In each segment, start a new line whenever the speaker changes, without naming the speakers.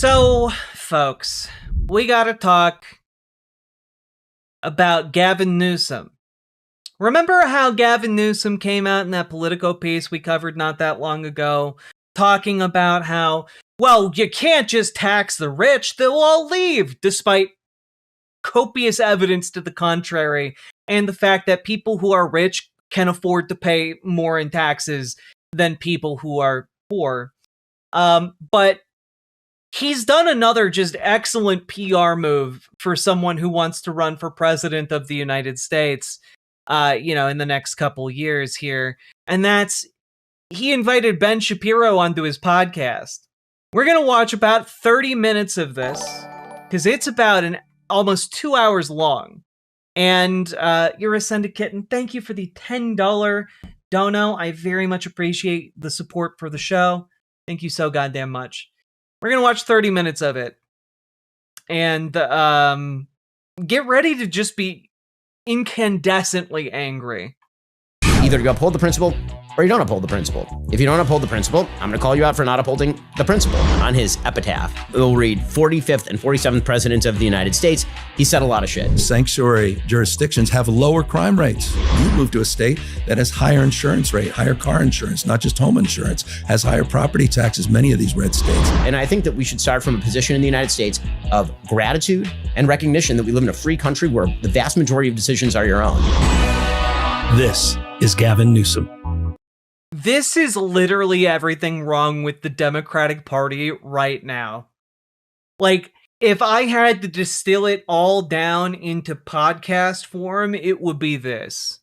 So, folks, we gotta talk about Gavin Newsom. Remember how Gavin Newsom came out in that Politico piece we covered not that long ago, talking about how, well, you can't just tax the rich, they'll all leave, despite copious evidence to the contrary, and the fact that people who are rich can afford to pay more in taxes than people who are poor. But he's done another just excellent PR move for someone who wants to run for president of the United States, in the next couple years here. And that's, he invited Ben Shapiro onto his podcast. We're going to watch about 30 minutes of this, because it's about almost 2 hours long. And you're a Send Kitten. Thank you for the $10 dono. I very much appreciate the support for the show. Thank you so goddamn much. We're going to watch 30 minutes of it. And get ready to just be incandescently angry.
Either you uphold the principle or you don't uphold the principle. If you don't uphold the principle, I'm going to call you out for not upholding the principle. On his epitaph, it will read 45th and 47th presidents of the United States. He said a lot of shit.
Sanctuary jurisdictions have lower crime rates. You move to a state that has higher insurance rate, higher car insurance, not just home insurance, has higher property taxes, many of these red states.
And I think that we should start from a position in the United States of gratitude and recognition that we live in a free country where the vast majority of decisions are your own.
This is Gavin Newsom.
This is literally everything wrong with the Democratic Party right now. Like, if I had to distill it all down into podcast form, it would be this.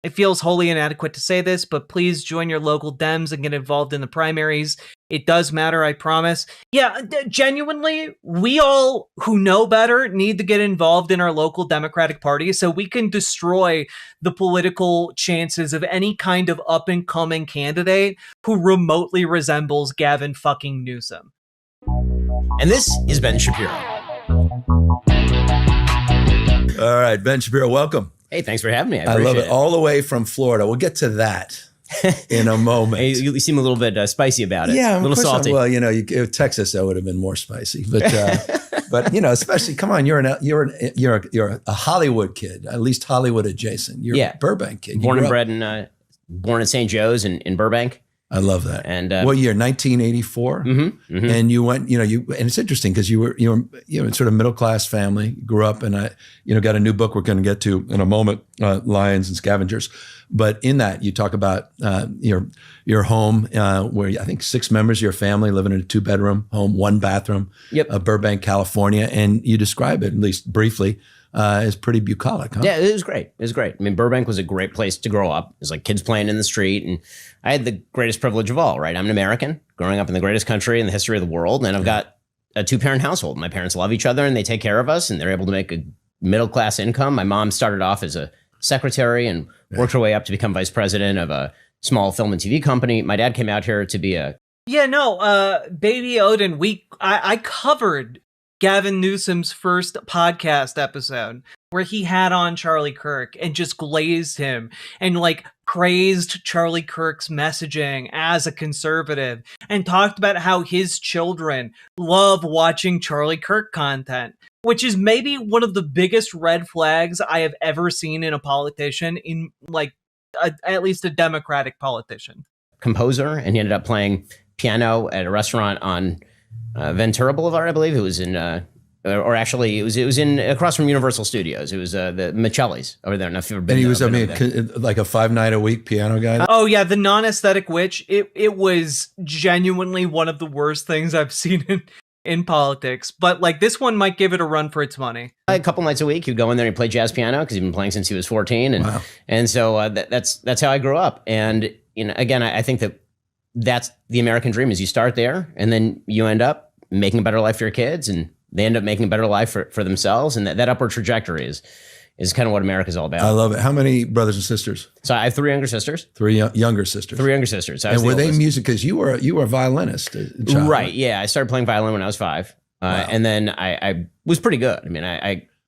It feels wholly inadequate to say this, but please join your local Dems and get involved in the primaries. It does matter, I promise. Yeah, genuinely, we all who know better need to get involved in our local Democratic Party so we can destroy the political chances of any kind of up-and-coming candidate who remotely resembles Gavin fucking Newsom.
And this is Ben Shapiro.
All right, Ben Shapiro, welcome.
Hey, thanks for having me.
I love it. All the way from Florida. We'll get to that in a moment.
Hey, you seem a little bit spicy about it.
Yeah,
a little salty.
Well, Texas, that would have been more spicy. But especially, come on, you're a Hollywood kid, at least Hollywood adjacent. You're a Burbank kid.
Born and bred born in St. Joe's in Burbank.
I love that.
And
what year? 1984. And you went. And it's interesting because you were sort of middle class family. Grew up, and got a new book we're going to get to in a moment, Lions and Scavengers. But in that, you talk about your home, where I think 6 members of your family living in a 2-bedroom home, 1 bathroom, Burbank, California, and you describe it, at least briefly, as pretty bucolic, huh?
Yeah, it was great. It was great. I mean, Burbank was a great place to grow up. It was like kids playing in the street, and I had the greatest privilege of all, right? I'm an American growing up in the greatest country in the history of the world, and I've got a 2-parent household. My parents love each other, and they take care of us, and they're able to make a middle-class income. My mom started off as a secretary and worked her way up to become vice president of a small film and TV company. My dad came out here to be Baby
Odin, I covered Gavin Newsom's first podcast episode where he had on Charlie Kirk and just glazed him and praised Charlie Kirk's messaging as a conservative and talked about how his children love watching Charlie Kirk content, which is maybe one of the biggest red flags I have ever seen in a politician, in at least a Democratic politician.
Composer, and he ended up playing piano at a restaurant on Ventura Boulevard, I believe. It was in, it was in across from Universal Studios. It was the Michelli's over there. If you've ever been,
and he was, like a 5-night-a-week piano guy.
Oh yeah, the non-aesthetic witch. It was genuinely one of the worst things I've seen in politics. But this one might give it a run for its money.
A couple nights a week, he'd go in there and play jazz piano because he'd been playing since he was 14, and so that's how I grew up. And again, I think that's the American dream: is you start there, and then you end up making a better life for your kids, and they end up making a better life for themselves. And that upward tractory is kind of what America's all about.
I love it. How many brothers and sisters?
So I have 3 younger sisters.
3 younger sisters.
3 younger sisters.
And were they music? Because you were a violinist,
right? Yeah, I started playing violin when I was 5, and then I was pretty good. I mean,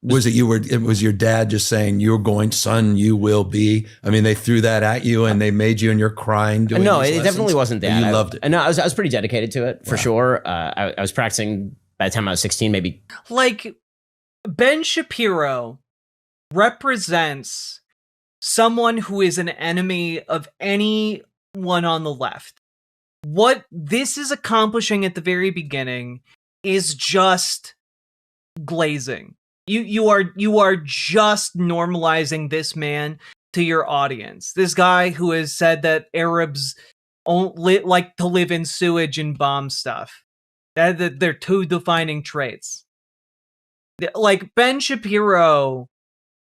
it was your dad just saying, "You're going, son, you will be"? I mean, they threw that at you and they made you, and you're crying doing
No,
these
it
lessons?
definitely wasn't that.
You loved it.
No, I was pretty dedicated to it for sure. I was practicing by the time I was 16, maybe.
Like, Ben Shapiro represents someone who is an enemy of anyone on the left. What this is accomplishing at the very beginning is just glazing. You are just normalizing this man to your audience. This guy who has said that Arabs like to live in sewage and bomb stuff. That they're two defining traits. Like, Ben Shapiro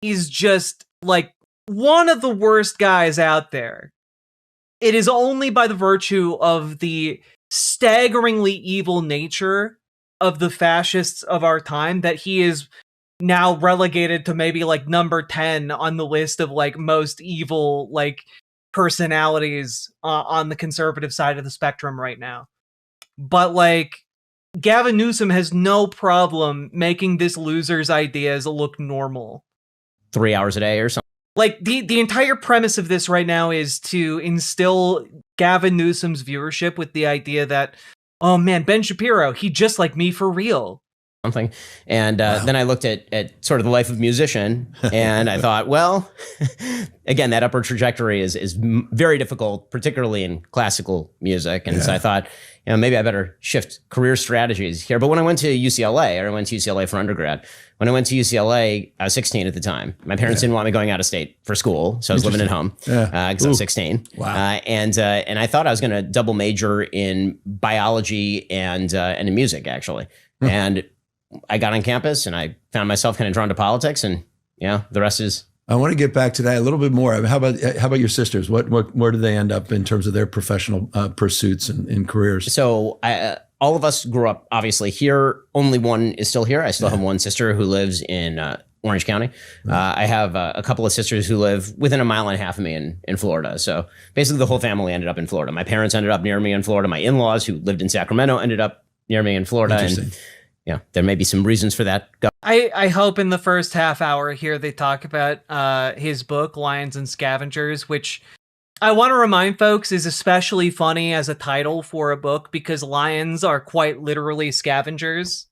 is just like one of the worst guys out there. It is only by the virtue of the staggeringly evil nature of the fascists of our time that he is now relegated to maybe like number 10 on the list of like most evil like personalities on the conservative side of the spectrum right now. But like, Gavin Newsom has no problem making this loser's ideas look normal.
3 hours a day or something.
Like, the entire premise of this right now is to instill Gavin Newsom's viewership with the idea that, oh man, Ben Shapiro, he just like me for real.
Something. And then I looked at sort of the life of a musician, and I thought, well, again, that upward trajectory is very difficult, particularly in classical music. And so I thought, you know, maybe I better shift career strategies here. But when I went to UCLA, or I went to UCLA for undergrad, when I went to UCLA, I was 16 at the time. My parents didn't want me going out of state for school, so I was living at home because I was 16.
Wow.
And I thought I was going to double major in biology and in music, actually. And I got on campus and I found myself kind of drawn to politics, and the rest is.
I want to get back to that a little bit more. How about your sisters? Where do they end up in terms of their professional pursuits and careers?
So all of us grew up obviously here. Only one is still here. I still have one sister who lives in Orange County. I have a couple of sisters who live within a mile and a half of me in Florida. So basically the whole family ended up in Florida. My parents ended up near me in Florida. My in-laws who lived in Sacramento ended up near me in Florida. And there may be some reasons for that.
I hope in the first half hour here they talk about his book, Lions and Scavengers, which I want to remind folks is especially funny as a title for a book because lions are quite literally scavengers.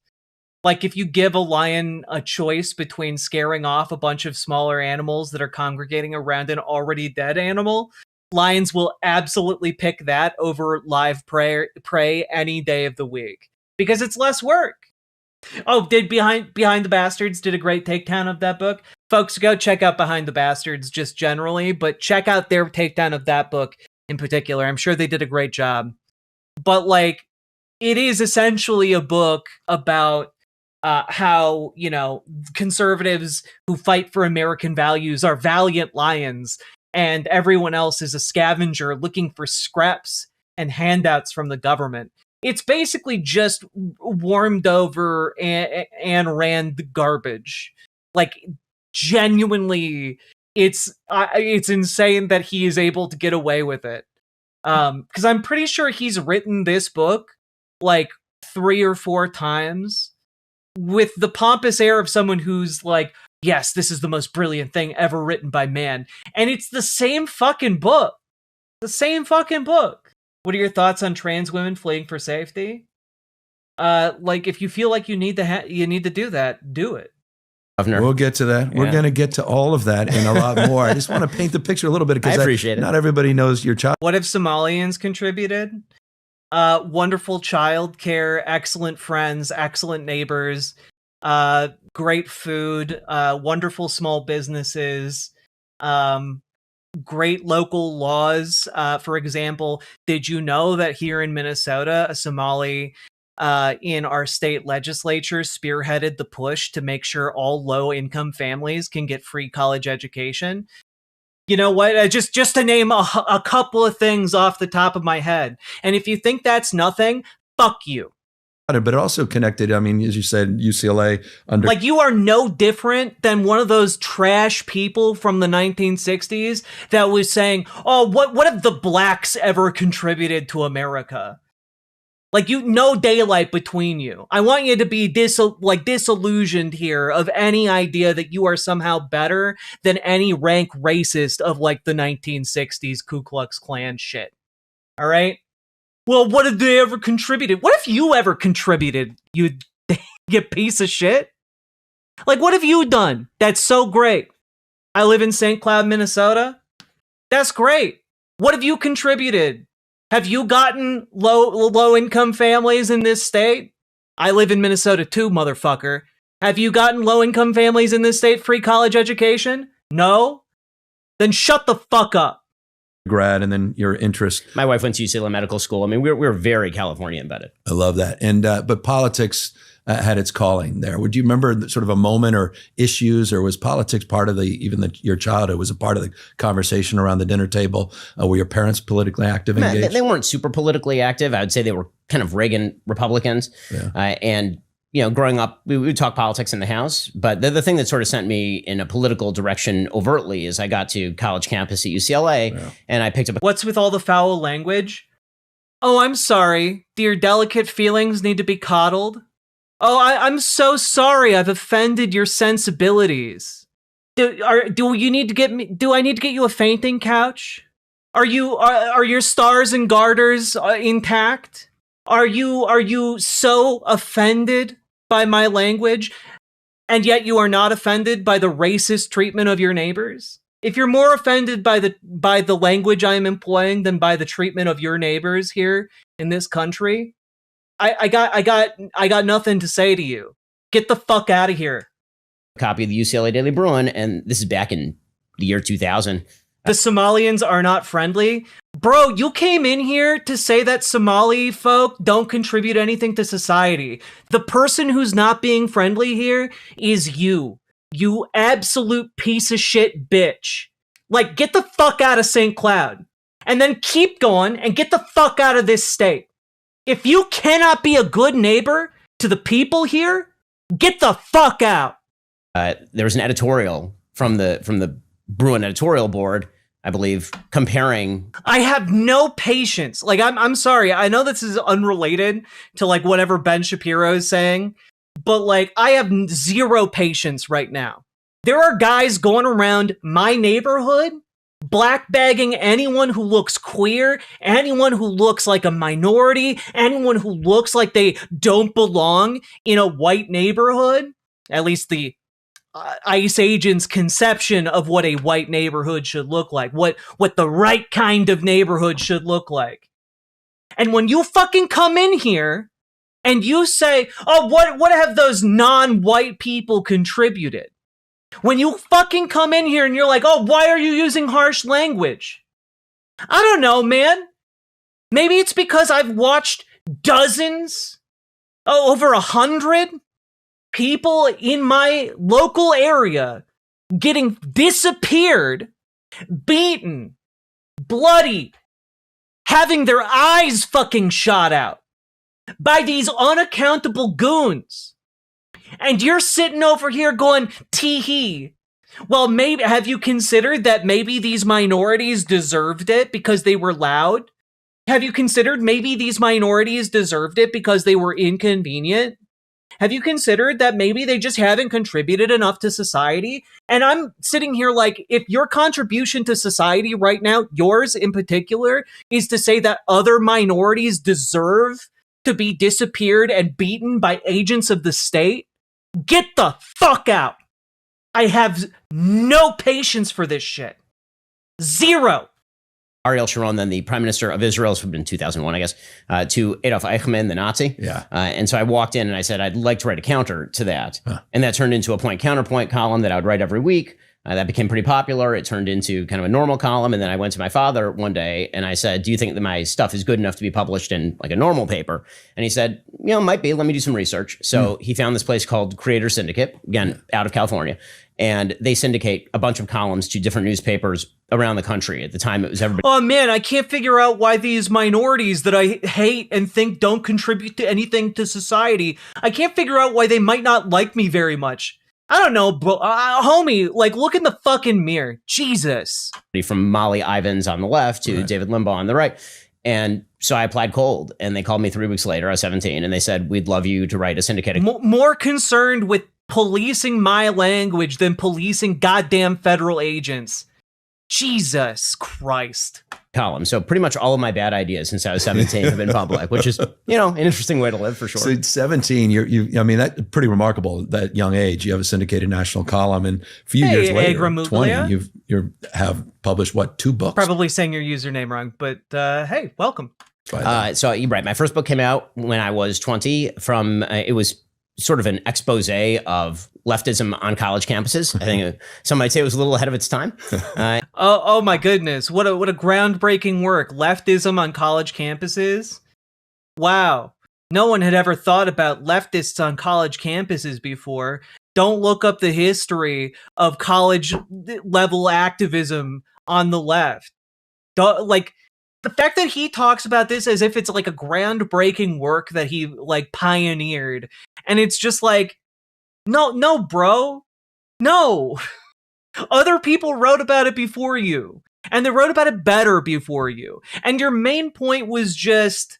Like, if you give a lion a choice between scaring off a bunch of smaller animals that are congregating around an already dead animal, lions will absolutely pick that over live prey any day of the week because it's less work. Oh, did Behind the Bastards did a great takedown of that book. Folks, go check out Behind the Bastards just generally, but check out their takedown of that book in particular. I'm sure they did a great job. But like, it is essentially a book about how, conservatives who fight for American values are valiant lions and everyone else is a scavenger looking for scraps and handouts from the government. It's basically just warmed over and Rand garbage. Like, genuinely, it's insane that he is able to get away with it. Because I'm pretty sure he's written this book like 3 or 4 times with the pompous air of someone who's like, yes, this is the most brilliant thing ever written by man. And it's the same fucking book. The same fucking book. What are your thoughts on trans women fleeing for safety? Like, if you feel like you need to do that, do it.
Governor.
We'll get to that. We're going to get to all of that and a lot more. I just want to paint the picture a little bit because
I appreciate it.
Not everybody knows your child.
What if Somalians contributed? Wonderful childcare, excellent friends, excellent neighbors, great food, wonderful small businesses, great local laws. For example, did you know that here in Minnesota, a Somali in our state legislature spearheaded the push to make sure all low-income families can get free college education? You know what? Just to name a couple of things off the top of my head. And if you think that's nothing, fuck you.
But it also connected, I mean, as you said, UCLA under...
Like, you are no different than one of those trash people from the 1960s that was saying, oh, what have the blacks ever contributed to America? Like, no daylight between you. I want you to be disillusioned here of any idea that you are somehow better than any rank racist of like the 1960s Ku Klux Klan shit. All right? Well, what have they ever contributed? What if you ever contributed, you You piece of shit. Like, what have you done that's so great? I live in St. Cloud, Minnesota. That's great. What have you contributed? Have you gotten low income families in this state? I live in Minnesota too, motherfucker. Have you gotten low income families in this state free college education? No? Then shut the fuck up.
Grad and then your interest.
My wife went to UCLA Medical School. I mean, we're very California embedded.
I love that. And but politics had its calling there. Would you remember sort of a moment or issues, or was politics part of your childhood? Was it part of the conversation around the dinner table? Were your parents politically active, engaged?
They weren't super politically active. I would say they were kind of Reagan Republicans.
Yeah.
And growing up, we would talk politics in the house. But the thing that sort of sent me in a political direction overtly is I got to college campus at UCLA, and I picked up.
What's with all the foul language? Oh, I'm sorry. Do your delicate feelings need to be coddled? Oh, I'm so sorry. I've offended your sensibilities. Do you need to get me? Do I need to get you a fainting couch? Are your stars and garters intact? Are you so offended by my language, and yet you are not offended by the racist treatment of your neighbors? If you're more offended by the language I am employing than by the treatment of your neighbors here in this country, I got nothing to say to you. Get the fuck out of here.
Copy of the UCLA Daily Bruin, and this is back in the year 2000.
The Somalians are not friendly. Bro, you came in here to say that Somali folk don't contribute anything to society. The person who's not being friendly here is you. You absolute piece of shit bitch. Like, get the fuck out of St. Cloud. And then keep going and get the fuck out of this state. If you cannot be a good neighbor to the people here, get the fuck out.
There was an editorial from the Bruin editorial board, I believe, comparing.
I have no patience. Like, I'm sorry. I know this is unrelated to like whatever Ben Shapiro is saying, but like, I have zero patience right now. There are guys going around my neighborhood black bagging anyone who looks queer, anyone who looks like a minority, anyone who looks like they don't belong in a white neighborhood. At least the ICE agent's conception of what a white neighborhood should look like, what the right kind of neighborhood should look like. And when you fucking come in here and you say, oh, what have those non-white people contributed? When you fucking come in here and you're like, oh, why are you using harsh language? I don't know, man. Maybe it's because I've watched dozens, over 100 people in my local area getting disappeared, beaten, bloody, having their eyes fucking shot out by these unaccountable goons. And you're sitting over here going, tee-hee. Well, maybe, have you considered that maybe these minorities deserved it because they were loud? Have you considered maybe these minorities deserved it because they were inconvenient? Have you considered that maybe they just haven't contributed enough to society? And I'm sitting here like, if your contribution to society right now, yours in particular, is to say that other minorities deserve to be disappeared and beaten by agents of the state, get the fuck out. I have no patience for this shit. Zero.
Ariel Sharon, then the prime minister of Israel, this would have been 2001, I guess, to Adolf Eichmann, the Nazi.
Yeah.
And so I walked in and I said, I'd like to write a counter to that. Huh. And that turned into a point-counterpoint column that I would write every week. That became pretty popular. It turned into kind of a normal column. And then I went to my father one day and I said, do you think that my stuff is good enough to be published in like a normal paper? And he said, might be. Let me do some research. So he found this place called Creator Syndicate, again, out of California. And they syndicate a bunch of columns to different newspapers around the country. At the time, it was everybody.
Oh, man, I can't figure out why these minorities that I hate and think don't contribute to anything to society, I can't figure out why they might not like me very much. I don't know, bro. Homie, like, look in the fucking mirror. Jesus.
From Molly Ivins on the left to David Limbaugh on the right. And so I applied cold, and they called me 3 weeks later. I was 17, and they said, we'd love you to write a syndicated.
More concerned with policing my language than policing goddamn federal agents. Jesus Christ.
column. So pretty much all of my bad ideas since I was 17 have been public, which is, an interesting way to live for sure.
So 17, I mean, that's pretty remarkable, that young age. You have a syndicated national column, and a few years later, 20, you have published, 2 books?
Probably saying your username wrong, but hey, welcome.
So you're right. My first book came out when I was 20 it was sort of an expose of leftism on college campuses. I think some might say it was a little ahead of its time.
Oh my goodness. What a groundbreaking work. Leftism on college campuses. Wow. No one had ever thought about leftists on college campuses before. Don't look up the history of college level activism on the left. The fact that he talks about this as if it's like a groundbreaking work that he pioneered, and it's just no, bro, no. Other people wrote about it before you, and they wrote about it better before you. And your main point was just,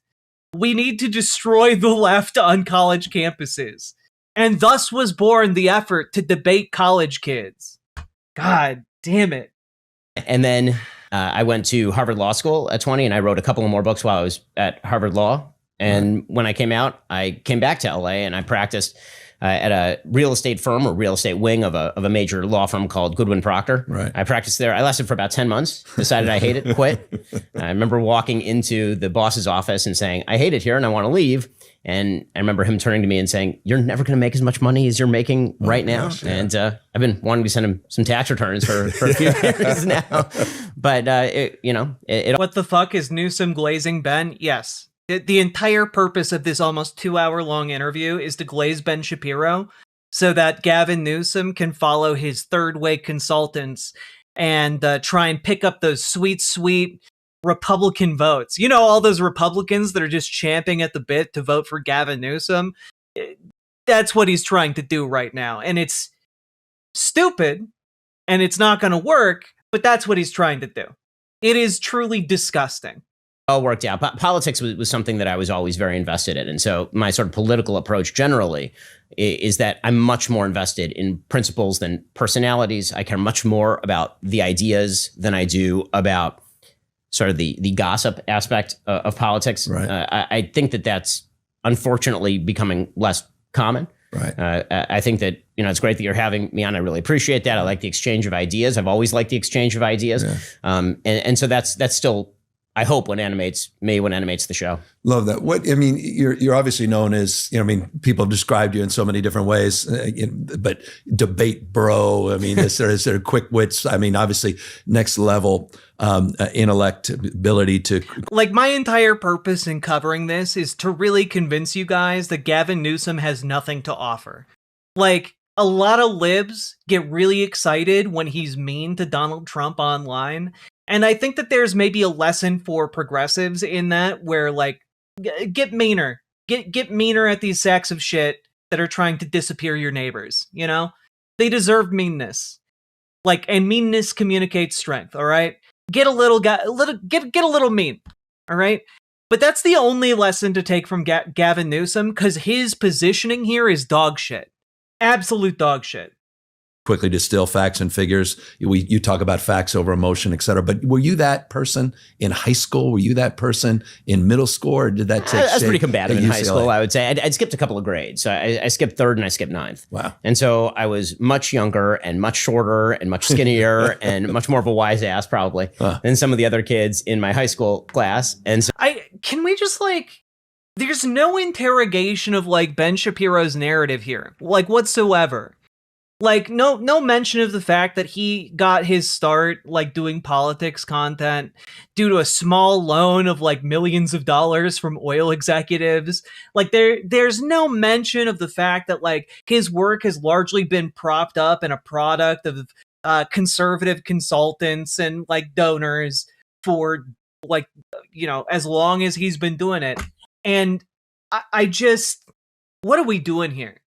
we need to destroy the left on college campuses. And thus was born the effort to debate college kids. God damn it.
And then I went to Harvard Law School at 20, and I wrote a couple of more books while I was at Harvard Law. And when I came out, I came back to LA and I practiced at a real estate firm or real estate wing of a major law firm called Goodwin Procter.
Right.
I practiced there. I lasted for about 10 months, decided I hate it, quit. I remember walking into the boss's office and saying, I hate it here and I want to leave. And I remember him turning to me and saying, you're never going to make as much money as you're making right now. Gosh, yeah. And I've been wanting to send him some tax returns for a few years now. But,
what the fuck is Newsom glazing Ben? Yes. The entire purpose of this almost 2-hour-long interview is to glaze Ben Shapiro so that Gavin Newsom can follow his third-way consultants and try and pick up those sweet, sweet Republican votes. You know, all those Republicans that are just champing at the bit to vote for Gavin Newsom? That's what he's trying to do right now. And it's stupid, and it's not going to work, but that's what he's trying to do. It is truly disgusting.
All worked out. Politics was something that I was always very invested in. And so my sort of political approach generally is that I'm much more invested in principles than personalities. I care much more about the ideas than I do about sort of the gossip aspect of politics.
Right.
I think that's unfortunately becoming less common.
Right.
I think that, it's great that you're having me on. I really appreciate that. I like the exchange of ideas. I've always liked the exchange of ideas. Yeah. And so that's still, I hope, what animates me, what animates the show. Love that.
You're obviously known as, people have described you in so many different ways, but debate bro. Is there quick wits? Obviously next level intellect, ability to.
My entire purpose in covering this is to really convince you guys that Gavin Newsom has nothing to offer. A lot of libs get really excited when he's mean to Donald Trump online. And I think that there's maybe a lesson for progressives in that, where get meaner, get meaner at these sacks of shit that are trying to disappear your neighbors. They deserve meanness. And meanness communicates strength. All right, get a little mean. All right, but that's the only lesson to take from Gavin Newsom, because his positioning here is dog shit, absolute dog shit.
Quickly distill facts and figures. You talk about facts over emotion, et cetera. But were you that person in high school? Were you that person in middle school? Or did that take shape?
I was pretty combative in high school, I would say. I'd skipped a couple of grades. So I skipped third and I skipped ninth.
Wow.
And so I was much younger and much shorter and much skinnier and much more of a wise ass probably than some of the other kids in my high school class. And so
can we just there's no interrogation of Ben Shapiro's narrative here, whatsoever. No mention of the fact that he got his start doing politics content due to a small loan of millions of dollars from oil executives. There's no mention of the fact that his work has largely been propped up and a product of conservative consultants and donors for as long as he's been doing it. And I just, what are we doing here?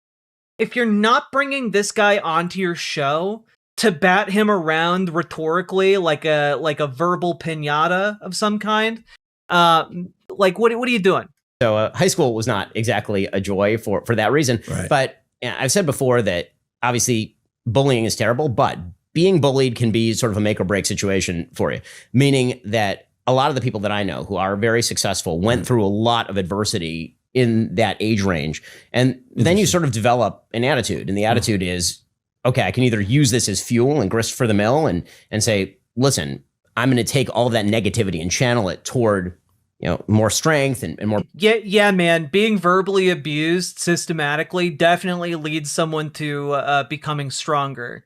If you're not bringing this guy onto your show to bat him around rhetorically like a verbal piñata of some kind, what are you doing?
So high school was not exactly a joy for that reason.
Right.
But I've said before that obviously bullying is terrible, but being bullied can be sort of a make or break situation for you, meaning that a lot of the people that I know who are very successful went through a lot of adversity in that age range. And then you sort of develop an attitude. And the attitude is, okay, I can either use this as fuel and grist for the mill and say, listen, I'm going to take all of that negativity and channel it toward, more strength and more.
Yeah, man. Being verbally abused systematically definitely leads someone to becoming stronger.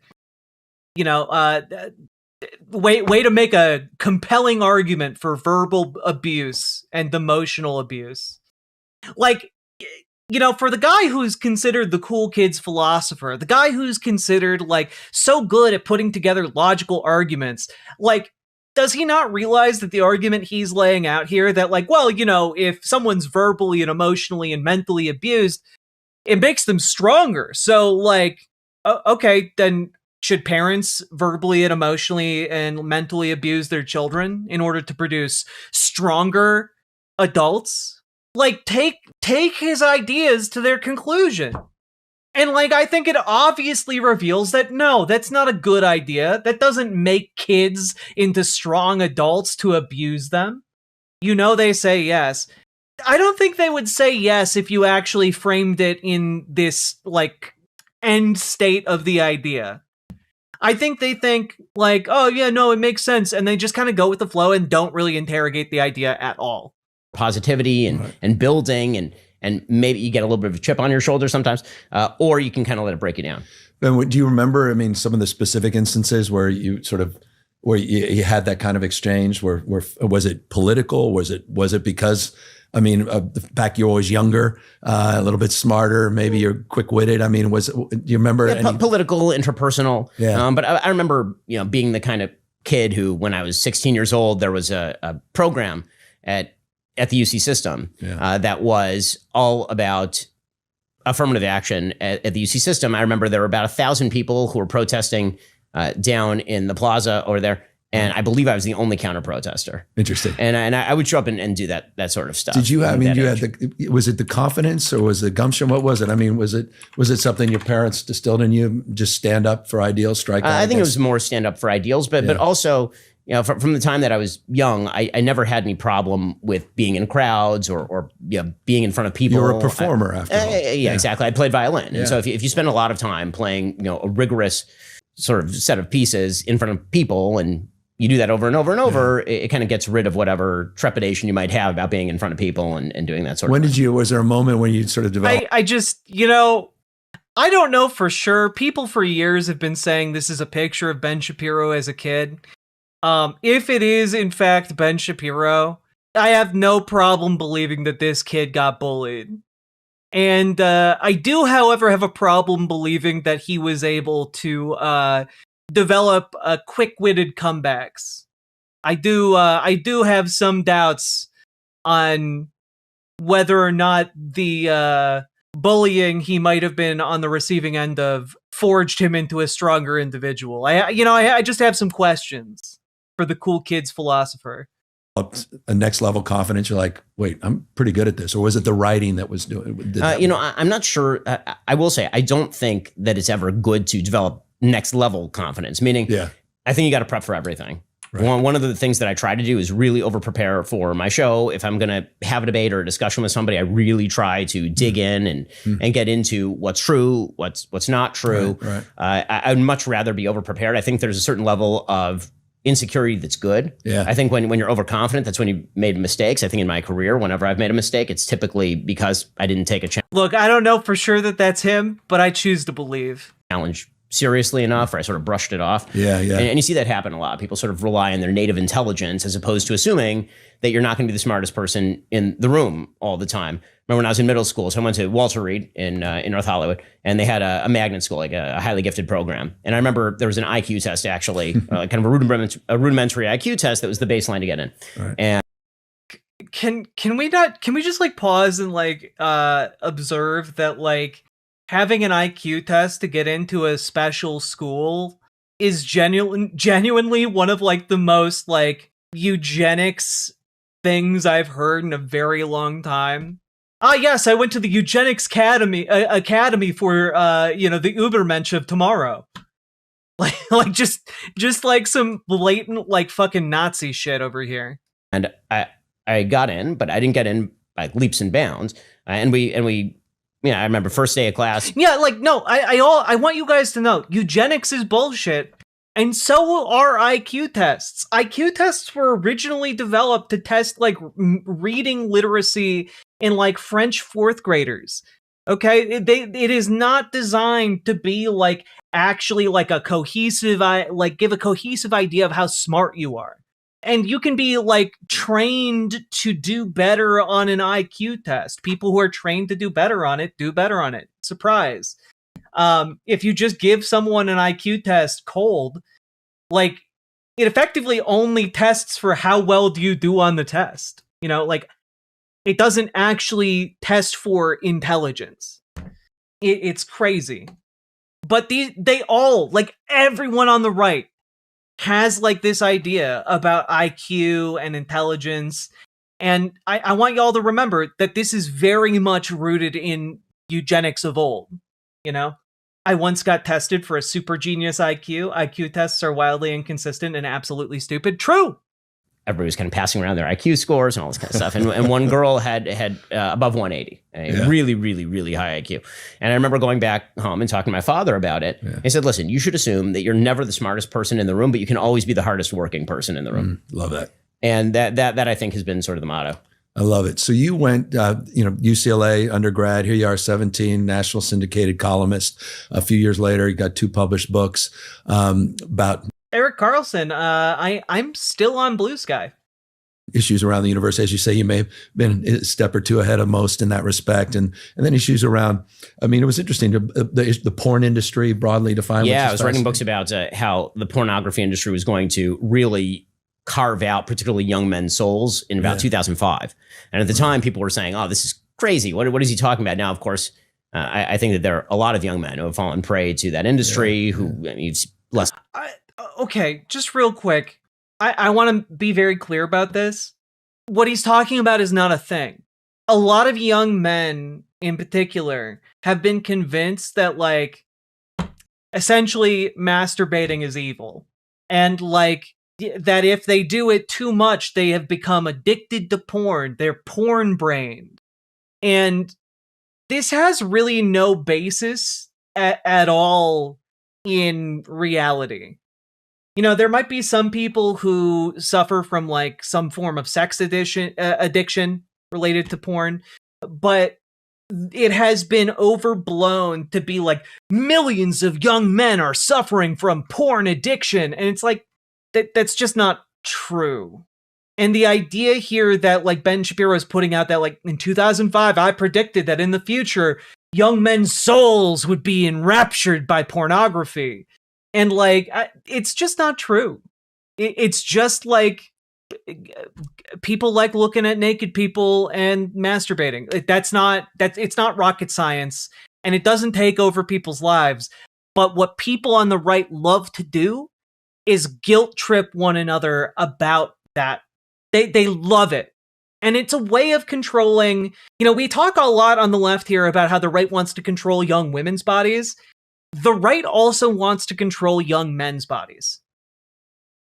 Way to make a compelling argument for verbal abuse and emotional abuse. Like, for the guy who's considered the cool kid's philosopher, the guy who's considered like so good at putting together logical arguments, like, does he not realize that the argument he's laying out here that like, well, if someone's verbally and emotionally and mentally abused, it makes them stronger. So like, okay, then should parents verbally and emotionally and mentally abuse their children in order to produce stronger adults? Like, take his ideas to their conclusion. And like, I think it obviously reveals that no, that's not a good idea. That doesn't make kids into strong adults to abuse them. They say yes. I don't think they would say yes if you actually framed it in this like end state of the idea. I think they think like, oh yeah, no, it makes sense. And they just kind of go with the flow and don't really interrogate the idea at all.
Positivity and building and maybe you get a little bit of a chip on your shoulder sometimes, or you can kind of let it break you down.
And do you remember, some of the specific instances where you had that kind of exchange? Where was it political? Was it because, the fact you're always younger, a little bit smarter, maybe you're quick-witted? Do you remember any?
Political, interpersonal.
Yeah.
But I remember, being the kind of kid who, when I was 16 years old, there was a program at the UC system that was all about affirmative action at the UC system. I remember there were about 1,000 people who were protesting down in the plaza over there. And I believe I was the only counter protester.
Interesting.
And I would show up and do that sort of stuff.
Did you have, was it the confidence or was it gumption? What was it? Was it something your parents distilled in you? Just stand up for ideals, strike out?
I think it was more stand up for ideals, but also, from the time that I was young, I never had any problem with being in crowds or being in front of people.
You were a performer after all.
Yeah, exactly. I played violin. And so if you spend a lot of time playing, a rigorous sort of set of pieces in front of people and you do that over and over and over, it kind of gets rid of whatever trepidation you might have about being in front of people and doing that sort of thing.
Was there a moment when you sort of developed?
I just, I don't know for sure. People for years have been saying this is a picture of Ben Shapiro as a kid. If it is, in fact, Ben Shapiro, I have no problem believing that this kid got bullied. And I do, however, have a problem believing that he was able to develop quick-witted comebacks. I do have some doubts on whether or not the bullying he might have been on the receiving end of forged him into a stronger individual. I just have some questions for the cool kid's philosopher.
A next level confidence. You're like, wait, I'm pretty good at this. Or was it the writing that was doing?
I'm not sure. I will say, I don't think that it's ever good to develop next level confidence. Meaning, I think you got to prep for everything. Right. One of the things that I try to do is really over prepare for my show. If I'm going to have a debate or a discussion with somebody, I really try to dig in and get into what's true, what's not true.
Right.
I'd much rather be over prepared. I think there's a certain level of insecurity that's good.
Yeah.
I think when you're overconfident, that's when you made mistakes. I think in my career, whenever I've made a mistake, it's typically because I didn't take a chance.
Look, I don't know for sure that that's him, but I choose to believe.
Challenge seriously enough, or I sort of brushed it off.
Yeah.
And you see that happen a lot. People sort of rely on their native intelligence as opposed to assuming that you're not going to be the smartest person in the room all the time. Remember when I was in middle school, so I went to Walter Reed in North Hollywood, and they had a magnet school, like a highly gifted program. And I remember there was an IQ test, actually, kind of a rudimentary IQ test that was the baseline to get in.
Right.
And
can we just like pause and like observe that like having an IQ test to get into a special school is genuinely one of like the most like eugenics things I've heard in a very long time. Yes, I went to the Eugenics Academy for the Übermensch of tomorrow. Like just like some blatant like fucking Nazi shit over here.
And I got in, but I didn't get in by leaps and bounds. And we I remember first day of class.
Yeah, like no, I want you guys to know eugenics is bullshit. And so are IQ tests. IQ tests were originally developed to test like reading literacy in like French fourth graders. Okay, it is not designed to be like actually like a cohesive, like give a cohesive idea of how smart you are. And you can be like trained to do better on an IQ test. People who are trained to do better on it do better on it. Surprise. If you just give someone an IQ test cold, like it effectively only tests for how well do you do on the test. You know, like it doesn't actually test for intelligence. It's crazy. But they all, like everyone on the right, has like this idea about IQ and intelligence. And I want y'all to remember that this is very much rooted in eugenics of old, you know? I once got tested for a super genius IQ. IQ tests are wildly inconsistent and absolutely stupid. True.
Everybody was kind of passing around their IQ scores and all this kind of stuff. And one girl had above 180, really, really, really high IQ. And I remember going back home and talking to my father about it. Yeah. He said, listen, you should assume that you're never the smartest person in the room, but you can always be the hardest working person in the room.
Love that.
And that I think has been sort of the motto.
I love it. So you went, UCLA undergrad. Here you are, 17, national syndicated columnist. A few years later, you got 2 published books about
Erik Carlson. I'm still on Blue Sky.
Issues around the universe, as you say, you may have been a step or two ahead of most in that respect, and then issues around. I mean, it was interesting the porn industry broadly defined.
Yeah, I was writing books about how the pornography industry was going to really carve out particularly young men's souls in about 2005. And at the time, people were saying, oh, this is crazy. What is he talking about? Now, of course, I think that there are a lot of young men who have fallen prey to that industry it's less.
Okay, just real quick. I want to be very clear about this. What he's talking about is not a thing. A lot of young men in particular have been convinced that like essentially masturbating is evil. And like that if they do it too much, they have become addicted to porn. They're porn brained. And this has really no basis at all in reality. You know, there might be some people who suffer from like some form of sex addiction related to porn, but it has been overblown to be like millions of young men are suffering from porn addiction. And it's like, that's just not true. And the idea here that like Ben Shapiro is putting out that like in 2005, I predicted that in the future, young men's souls would be enraptured by pornography. And like, it's just not true. It's just like people like looking at naked people and masturbating. It's not rocket science, and it doesn't take over people's lives. But what people on the right love to do is guilt trip one another about that. They love it. And it's a way of controlling, you know, we talk a lot on the left here about how the right wants to control young women's bodies. The right also wants to control young men's bodies.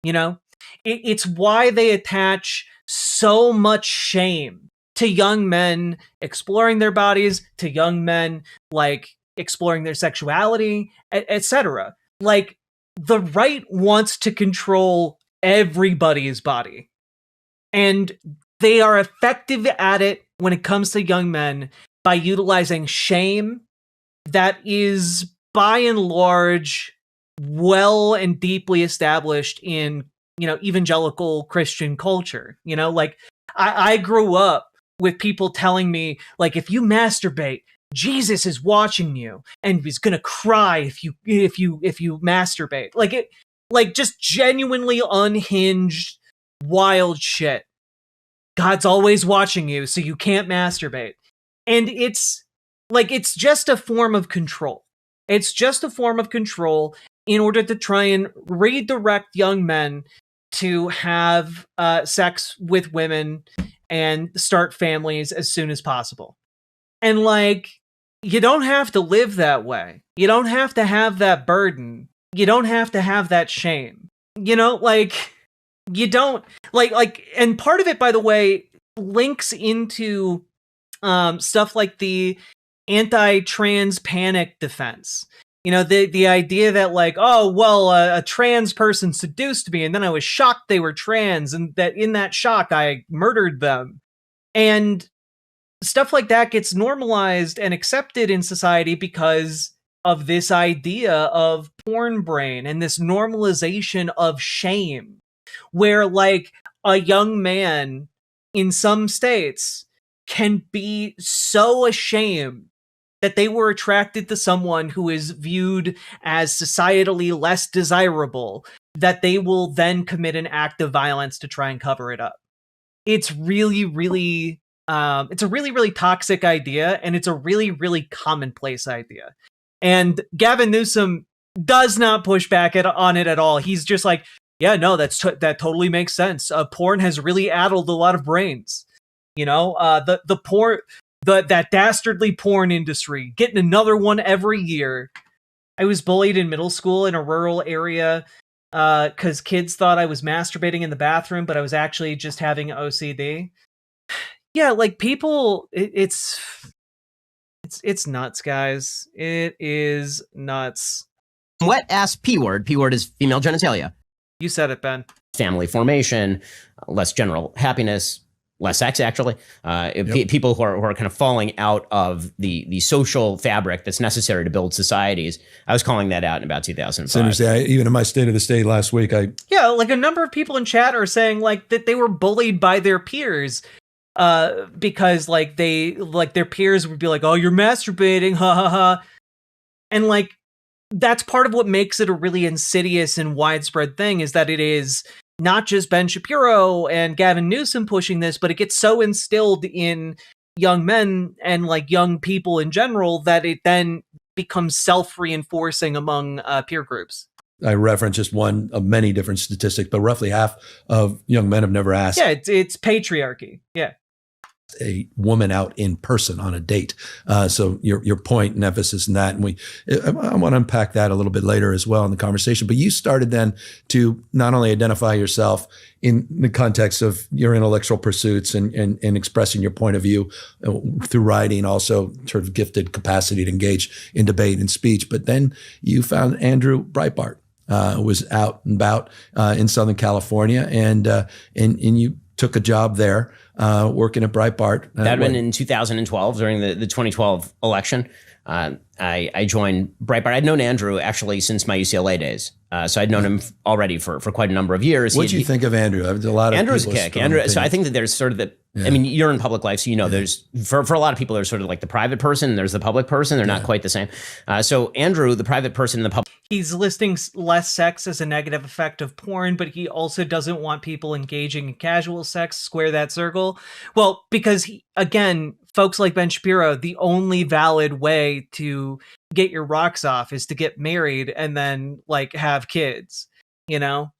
You know, it's why they attach so much shame to young men exploring their bodies, to young men like exploring their sexuality, etc. Like the right wants to control everybody's body. And they are effective at it when it comes to young men by utilizing shame that is by and large well and deeply established in, you know, evangelical Christian culture. You know, like I grew up with people telling me like, if you masturbate, Jesus is watching you and he's gonna cry if you masturbate. Like it, like just genuinely unhinged, wild shit. God's always watching you, so you can't masturbate. And it's like, it's just a form of control. It's just a form of control in order to try and redirect young men to have sex with women and start families as soon as possible. And like, you don't have to live that way. You don't have to have that burden. you don't have to have that shame. You know, like, you don't, and part of it, by the way, links into stuff like the anti-trans panic defense. You know, the idea that, like, oh, well, a trans person seduced me, and then I was shocked they were trans, and that in that shock, I murdered them. And stuff like that gets normalized and accepted in society because of this idea of porn brain and this normalization of shame, where, like, a young man in some states can be so ashamed that they were attracted to someone who is viewed as societally less desirable, that they will then commit an act of violence to try and cover it up. It's really, really, it's a really, really toxic idea, and it's a really, really commonplace idea. And Gavin Newsom does not push back on it at all. He's just like, yeah, no, that totally makes sense. Porn has really addled a lot of brains. You know, the porn, that dastardly porn industry, getting another one every year. I was bullied in middle school in a rural area because kids thought I was masturbating in the bathroom, but I was actually just having OCD. Yeah, like, people, it's nuts, guys. It is nuts.
Wet ass P word. P word is female genitalia.
You said it, Ben.
Family formation, less general happiness, less sex, actually. People who are kind of falling out of the social fabric that's necessary to build societies. I was calling that out in about 2005.
So even in my State of the State last week,
like, a number of people in chat are saying, like, that they were bullied by their peers because, like, their peers would be like, oh, you're masturbating, ha ha ha. And, like, that's part of what makes it a really insidious and widespread thing, is that it is not just Ben Shapiro and Gavin Newsom pushing this, but it gets so instilled in young men and, like, young people in general that it then becomes self-reinforcing among peer groups.
I reference just one of many different statistics, but roughly half of young men have never asked.
Yeah, it's patriarchy. Yeah.
A woman out in person on a date. So your point and emphasis in that, and I want to unpack that a little bit later as well in the conversation. But you started then to not only identify yourself in the context of your intellectual pursuits and expressing your point of view through writing, also sort of gifted capacity to engage in debate and speech. But then you found Andrew Breitbart was out and about in Southern California, and you took a job there working at Breitbart.
That had been in 2012 during the 2012 election. I joined Breitbart. I'd known Andrew actually since my UCLA days. So I'd known him already for quite a number of years.
What do you think of Andrew? A lot of
Andrew's a kick. Andrew. So I think that there's sort of I mean, you're in public life, so you know there's for a lot of people there's sort of like the private person and there's the public person. They're not quite the same. So Andrew, the private person, and the public.
He's listing less sex as a negative effect of porn, but he also doesn't want people engaging in casual sex. Square that circle. Well, because again, folks like Ben Shapiro, the only valid way to get your rocks off is to get married and then, like, have kids, you know?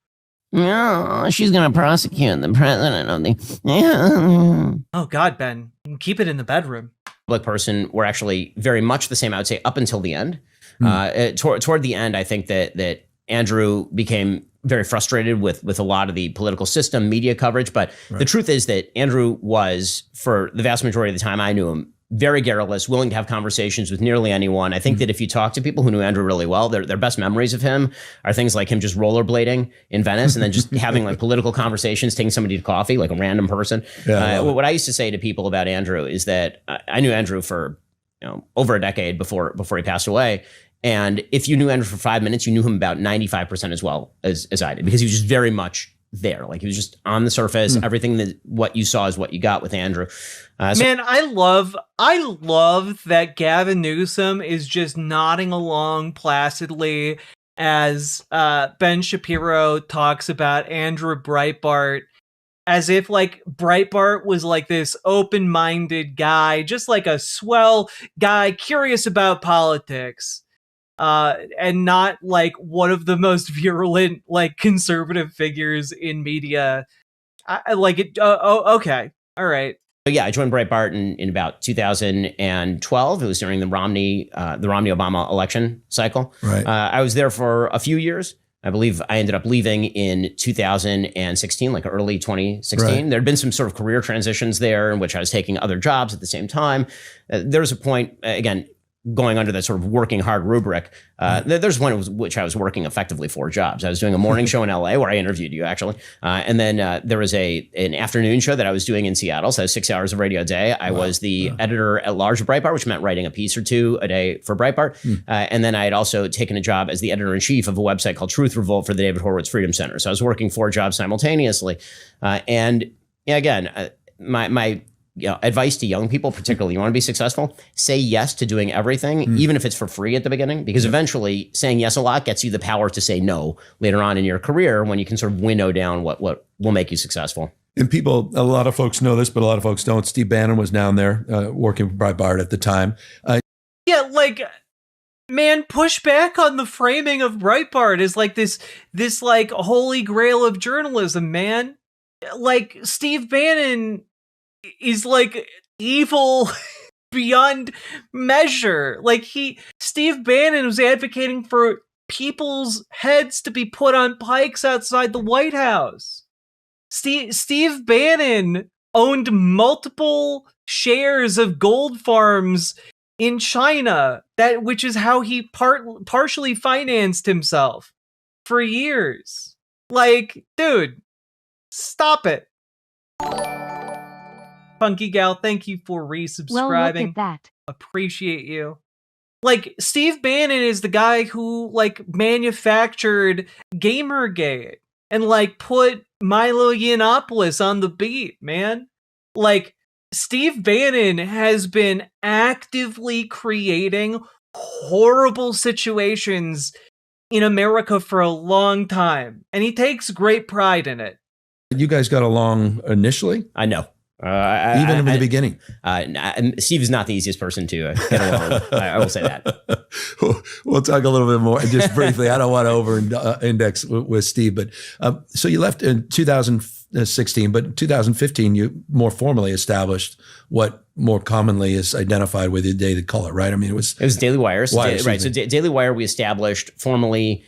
No, she's going to prosecute the president of the...
Oh, God, Ben. Keep it in the bedroom.
Public person were actually very much the same, I would say, up until the end. Toward the end, I think that Andrew became very frustrated with a lot of the political system, media coverage. But the truth is that Andrew was, for the vast majority of the time I knew him, very garrulous, willing to have conversations with nearly anyone. I think that if you talk to people who knew Andrew really well, their best memories of him are things like him just rollerblading in Venice and then just having like political conversations, taking somebody to coffee, like a random person. What I used to say to people about Andrew is that I knew Andrew for over a decade before he passed away. And if you knew Andrew for 5 minutes, you knew him about 95% as well as I did, because he was just very much there. Like, he was just on the surface. Everything that what you saw is what you got with Andrew.
Man, I love that Gavin Newsom is just nodding along placidly as Ben Shapiro talks about Andrew Breitbart, as if, like, Breitbart was like this open-minded guy, just like a swell guy curious about politics. And not like one of the most virulent, like, conservative figures in media. I like it. Okay. All right.
yeah, I joined Breitbart in about 2012. It was during the Romney-Obama election cycle.
Right.
I was there for a few years. I believe I ended up leaving in 2016, like early 2016.
Right.
There had been some sort of career transitions there in which I was taking other jobs at the same time. There was a point, again, going under that sort of working hard rubric. There's one which I was working effectively 4 jobs. I was doing a morning show in LA where I interviewed you, actually. And then there was an afternoon show that I was doing in Seattle. So I was 6 hours of radio a day. I was the editor at large of Breitbart, which meant writing a piece or 2 a day for Breitbart. And then I had also taken a job as the editor-in-chief of a website called Truth Revolt for the David Horowitz Freedom Center. So I was working 4 jobs simultaneously. And again, my advice to young people, particularly, you want to be successful, say yes to doing everything, even if it's for free at the beginning, because eventually saying yes a lot gets you the power to say no later on in your career when you can sort of winnow down what will make you successful.
And people, a lot of folks know this, but a lot of folks don't. Steve Bannon was down there working for Breitbart at the time.
Yeah, like, man, push back on the framing of Breitbart is like this like holy grail of journalism, man. Like, Steve Bannon is like evil beyond measure. Like, Steve Bannon was advocating for people's heads to be put on pikes outside the White House. Steve Bannon owned multiple shares of gold farms in China, which is how he partially financed himself for years. Like, dude, stop it. Funky Gal, thank you for resubscribing.
Well, look at that.
Appreciate you. Like, Steve Bannon is the guy who, like, manufactured Gamergate and, like, put Milo Yiannopoulos on the beat, man. Like, Steve Bannon has been actively creating horrible situations in America for a long time, and he takes great pride in it.
You guys got along initially?
I know.
Even in the beginning.
Steve is not the easiest person to get along with. I will say that.
We'll talk a little bit more just briefly. I don't want to over-index with Steve, but so you left in 2016, but in 2015 you more formally established what more commonly is identified with the Daily Caller, right? I mean, it was
Daily Wire.
Right.
So Daily Wire we established formally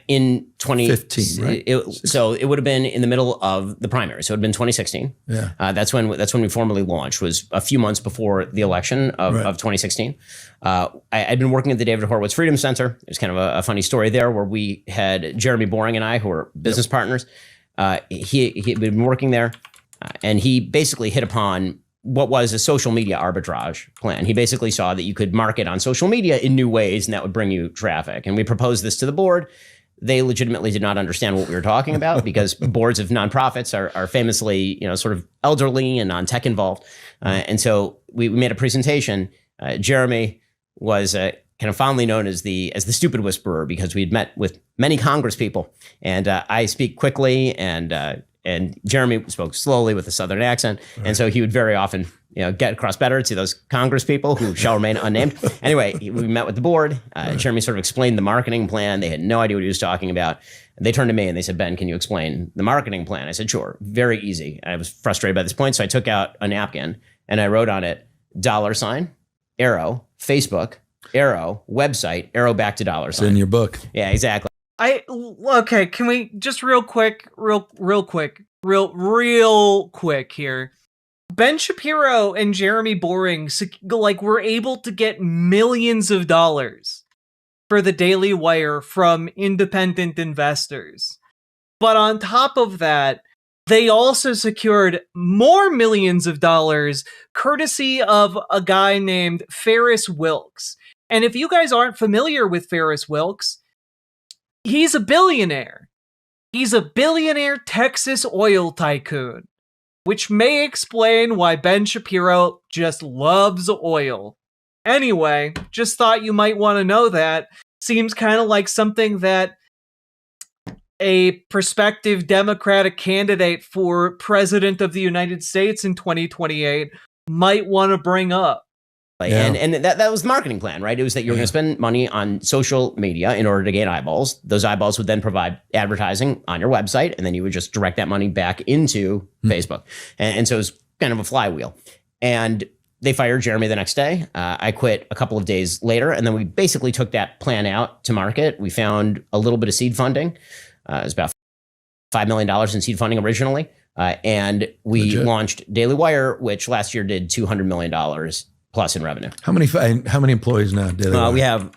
in
2015, right?
So it would have been in the middle of the primary. So it would have been 2016.
Yeah.
That's when we formally launched, was a few months before the election of 2016. I'd been working at the David Horowitz Freedom Center. There's kind of a funny story there where we had Jeremy Boring and I, who were business partners. He'd been working there, and he basically hit upon what was a social media arbitrage plan. He basically saw that you could market on social media in new ways, and that would bring you traffic. And we proposed this to the board. They legitimately did not understand what we were talking about because boards of nonprofits are famously, sort of elderly and non-tech involved. And so we made a presentation. Jeremy was kind of fondly known as the stupid whisperer because we'd met with many Congress people, and I speak quickly and Jeremy spoke slowly with a Southern accent. Right. And so he would very often, get across better to those Congress people who shall remain unnamed. Anyway, we met with the board. Jeremy sort of explained the marketing plan. They had no idea what he was talking about. They turned to me and they said, Ben, can you explain the marketing plan? I said, sure, very easy. I was frustrated by this point. So I took out a napkin and I wrote on it, $, arrow, Facebook, arrow, website, arrow back to $.
It's in your book.
Yeah, exactly.
Okay, can we just real quick here. Ben Shapiro and Jeremy Boring were able to get millions of dollars for the Daily Wire from independent investors. But on top of that, they also secured more millions of dollars courtesy of a guy named Ferris Wilks. And if you guys aren't familiar with Ferris Wilks, he's a billionaire. He's a billionaire Texas oil tycoon, which may explain why Ben Shapiro just loves oil. Anyway, just thought you might want to know that. Seems kind of like something that a prospective Democratic candidate for president of the United States in 2028 might want to bring up.
And that was the marketing plan, right? It was that you were going to spend money on social media in order to gain eyeballs. Those eyeballs would then provide advertising on your website, and then you would just direct that money back into Facebook. And so it was kind of a flywheel. And they fired Jeremy the next day. I quit a couple of days later. And then we basically took that plan out to market. We found a little bit of seed funding. It was about $5 million in seed funding originally. And we launched Daily Wire, which last year did $200 million plus in revenue.
How many employees now? Daily Wire?
We have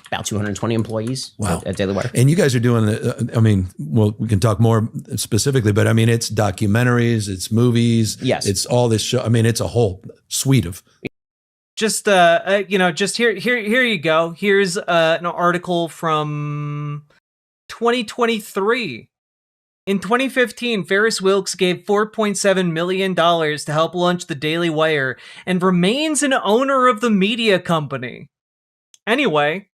about 220 employees at Daily Wire.
And you guys are doing we can talk more specifically, but I mean, it's documentaries, it's movies.
Yes.
It's all this show. I mean, it's a whole suite of.
Just just here you go. Here's an article from 2023. In 2015, Ferris Wilks gave $4.7 million to help launch the Daily Wire and remains an owner of the media company. Anyway.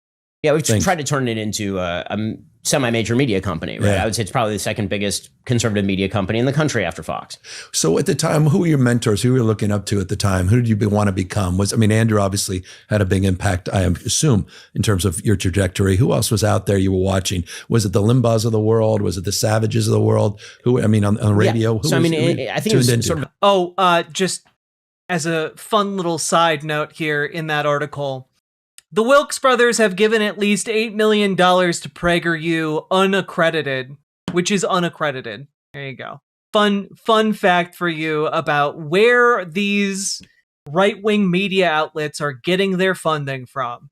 Yeah, we've tried to turn it into a semi-major media company, right?
Yeah.
I would say it's probably the second biggest conservative media company in the country after Fox.
So at the time, who were your mentors? Who were you looking up to at the time? Who did you want to become? Andrew obviously had a big impact, I assume, in terms of your trajectory. Who else was out there you were watching? Was it the Limbaughs of the world? Was it the Savages of the world? On radio?
Yeah. So, I think it was sort of...
just as a fun little side note here in that article, the Wilks brothers have given at least $8 million to PragerU unaccredited, which is unaccredited. There you go. Fun fact for you about where these right-wing media outlets are getting their funding from.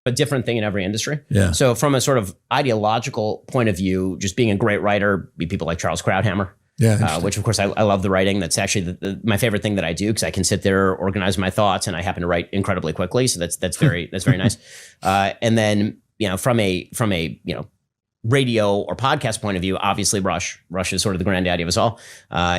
A different thing in every industry.
Yeah.
So from a sort of ideological point of view, just being a great writer, be people like Charles Krauthammer.
Yeah,
which of course I love the writing. That's actually my favorite thing that I do, because I can sit there, organize my thoughts, and I happen to write incredibly quickly. So that's very nice. And then from a radio or podcast point of view, obviously Rush is sort of the granddaddy of us all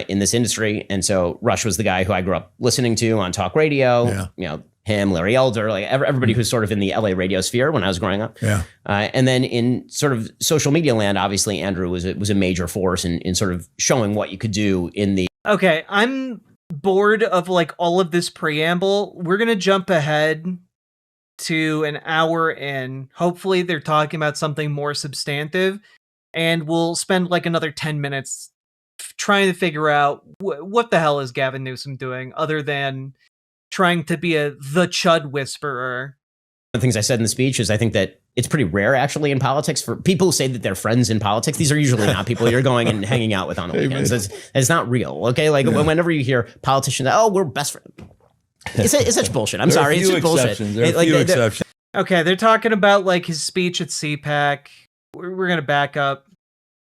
in this industry. And so Rush was the guy who I grew up listening to on talk radio.
Yeah.
Him, Larry Elder, like everybody who's sort of in the LA radio sphere when I was growing up.
Yeah.
And then in sort of social media land, obviously Andrew was a major force in sort of showing what you could do in the.
Okay, I'm bored of like all of this preamble. We're going to jump ahead to an hour in. Hopefully they're talking about something more substantive, and we'll spend like another 10 minutes trying to figure out what the hell is Gavin Newsom doing other than trying to be the chud whisperer.
One of the things I said in the speech is I think that it's pretty rare actually in politics for people who say that they're friends in politics. These are usually not people you're going and hanging out with on the weekends. It's not real. Okay. Like whenever you hear politicians, we're best friends. It's such bullshit. I'm sorry. It's just bullshit.
There are a few exceptions.
Okay. They're talking about like his speech at CPAC. We're going to back up.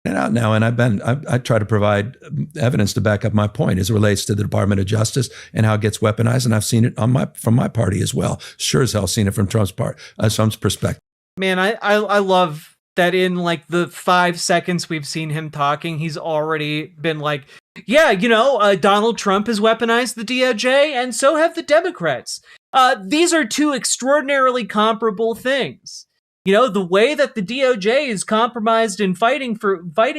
Out now, and I try to provide evidence to back up my point as it relates to the Department of Justice and how it gets weaponized, and I've seen it from my party as well. Sure as hell seen it from Trump's perspective.
Man, I love that in like the 5 seconds we've seen him talking, he's already been like, yeah, Donald Trump has weaponized the DOJ, and so have the Democrats. These are two extraordinarily comparable things. The way that the DOJ is compromised in fighting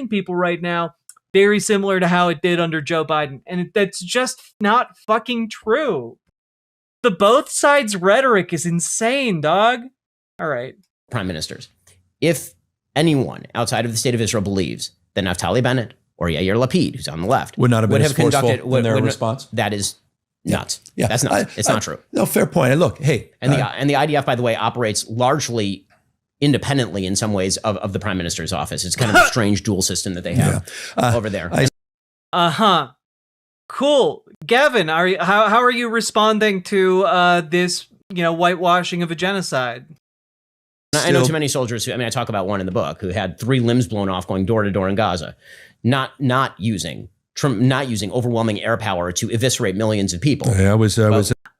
people right now, very similar to how it did under Joe Biden. And that's just not fucking true. The both sides rhetoric is insane, dog. All right.
Prime ministers. If anyone outside of the state of Israel believes that Naftali Bennett or Yair Lapid, who's on the left,
would not have been as forceful in their response,
that is nuts.
Yeah.
That's nuts. It's not true.
No, fair point. And look, hey.
And the IDF, by the way, operates largely independently in some ways of the prime minister's office. It's kind of a strange dual system that they have over there.
Cool. Gavin, how are you responding to this, whitewashing of a genocide?
I know too many soldiers I talk about one in the book who had 3 limbs blown off going door to door in Gaza, not using overwhelming air power to eviscerate millions of people.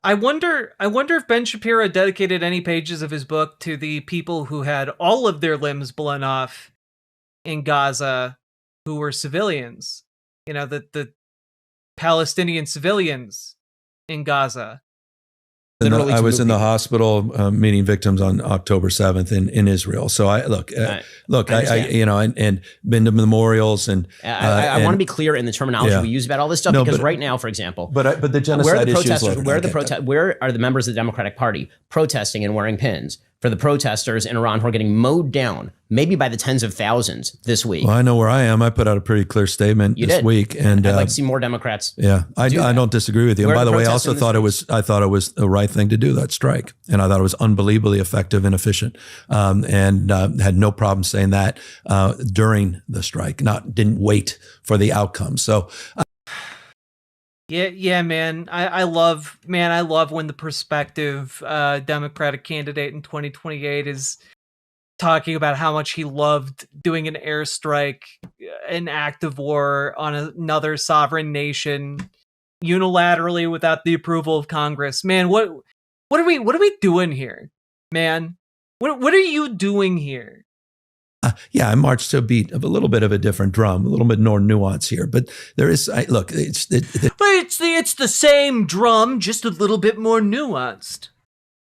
I wonder if Ben Shapiro dedicated any pages of his book to the people who had all of their limbs blown off in Gaza who were civilians. The Palestinian civilians in Gaza.
I was in the hospital meeting victims on October 7th in Israel. So I been to memorials and
I want to be clear in the terminology we use about all this stuff because right now, for example,
but the genocide
where are the members of the Democratic Party protesting and wearing pins for the protesters in Iran who are getting mowed down maybe by the tens of thousands this week.
Well, I know where I am. I put out a pretty clear statement this week, and
I'd like to see more Democrats.
Yeah, I don't disagree with you. And by the way, I also thought I thought it was the right thing to do, that strike, and I thought it was unbelievably effective and efficient, and had no problem saying that during the strike. Didn't wait for the outcome. So.
Yeah, man. I love when the prospective Democratic candidate in 2028 is talking about how much he loved doing an airstrike, an act of war on another sovereign nation unilaterally without the approval of Congress. Man, what are we doing here, man? What are you doing here?
Yeah, I marched to a beat of a little bit of a different drum, a little bit more nuance here, but there is. Look, it's
the same drum, just a little bit more nuanced.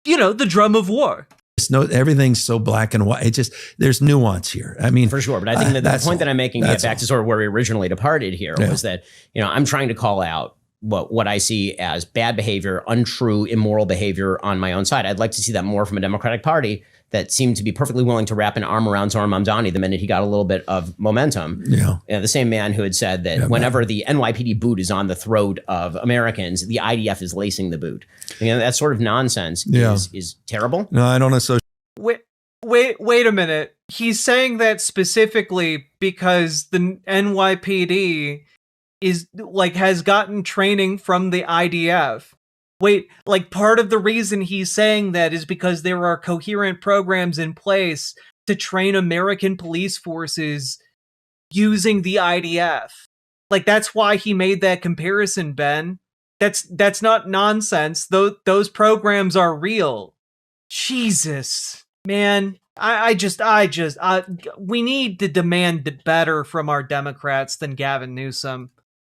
You know, the drum of war.
Everything's so black and white. There's nuance here. I mean,
for sure. But I think that the point that I'm making, to get back to sort of where we originally departed here, was that, I'm trying to call out what I see as bad behavior, untrue, immoral behavior on my own side. I'd like to see that more from a Democratic Party that seemed to be perfectly willing to wrap an arm around Zohran Mamdani the minute he got a little bit of momentum. Yeah. The same man who had said that whenever the NYPD boot is on the throat of Americans, the IDF is lacing the boot. That sort of nonsense is terrible.
No, I don't associate.
Wait a minute. He's saying that specifically because the NYPD has gotten training from the IDF. Wait, part of the reason he's saying that is because there are coherent programs in place to train American police forces using the IDF. That's why he made that comparison, Ben. That's not nonsense. Those programs are real. Jesus, man. We need to demand better from our Democrats than Gavin Newsom.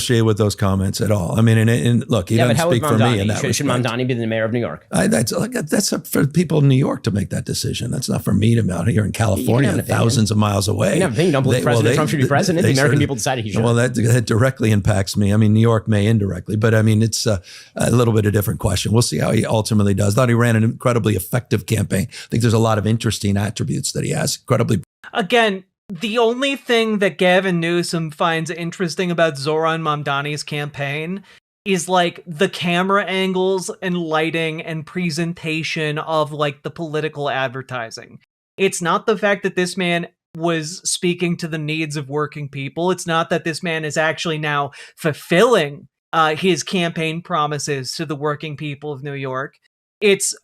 With those comments at all. I mean, and look, he doesn't speak for me. And
should Mamdani be the mayor of New York?
That's up for people in New York to make that decision. That's not for me to out here in California, thousands of miles away.
You don't believe President Trump should be president. The American people decided he should.
Well, that directly impacts me. I mean, New York may indirectly, but I mean, it's a little bit of a different question. We'll see how he ultimately does. I thought he ran an incredibly effective campaign. I think there's a lot of interesting attributes that he has. Incredibly.
Again, the only thing that Gavin Newsom finds interesting about Zohran Mamdani's campaign is the camera angles and lighting and presentation of the political advertising. It's not the fact that this man was speaking to the needs of working people. It's not that this man is actually now fulfilling his campaign promises to the working people of New York. It's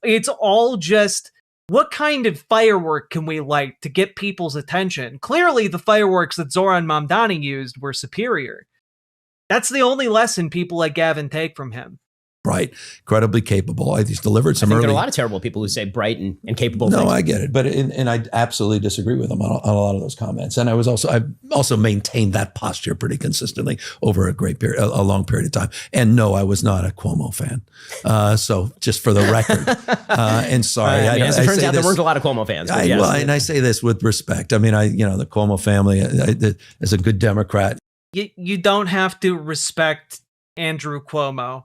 all just, what kind of firework can we light to get people's attention? Clearly, the fireworks that Zohran Mamdani used were superior. That's the only lesson people like Gavin take from him.
Bright, incredibly capable. He's delivered some
I think
early.
There are a lot of terrible people who say bright and capable
No,
things.
I get it, but and I absolutely disagree with him on a lot of those comments. And I also maintained that posture pretty consistently over a long period of time. And no, I was not a Cuomo fan. So just for the record, and sorry,
as it turns out, there weren't a lot of Cuomo fans.
And I say this with respect. I mean, the Cuomo family is a good Democrat.
You don't have to respect Andrew Cuomo.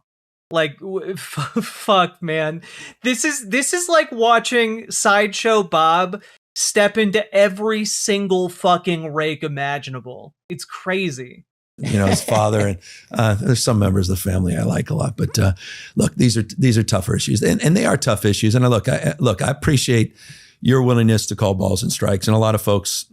Fuck, man. This is like watching Sideshow Bob step into every single fucking rake imaginable. It's crazy.
His father, and there's some members of the family I like a lot, but look, these are tougher issues, and they are tough issues. And I appreciate your willingness to call balls and strikes, and a lot of folks,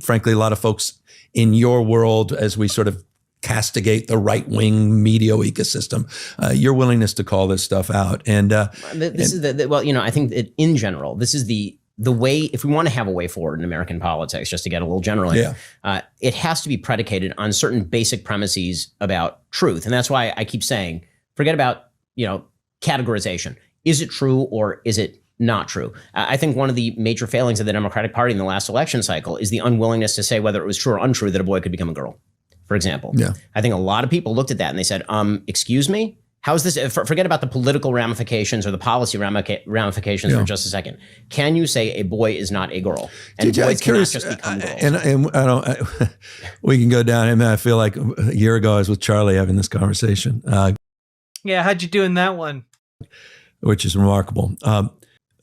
frankly, a lot of folks in your world, as we sort of castigate the right-wing media ecosystem, your willingness to call this stuff out. And
I think that in general, this is the way, if we want to have a way forward in American politics, just to get a little general here, it has to be predicated on certain basic premises about truth. And that's why I keep saying, forget about, categorization. Is it true or is it not true? I think one of the major failings of the Democratic Party in the last election cycle is the unwillingness to say whether it was true or untrue that a boy could become a girl, for example. Yeah. I think a lot of people looked at that and they said, excuse me? How is this? Forget about the political ramifications or the policy ramifications for just a second. Can you say a boy is not a girl? And boys cannot just become girls.
And we can go down. I feel like a year ago I was with Charlie having this conversation.
Yeah, how'd you do in that one?
Which is remarkable.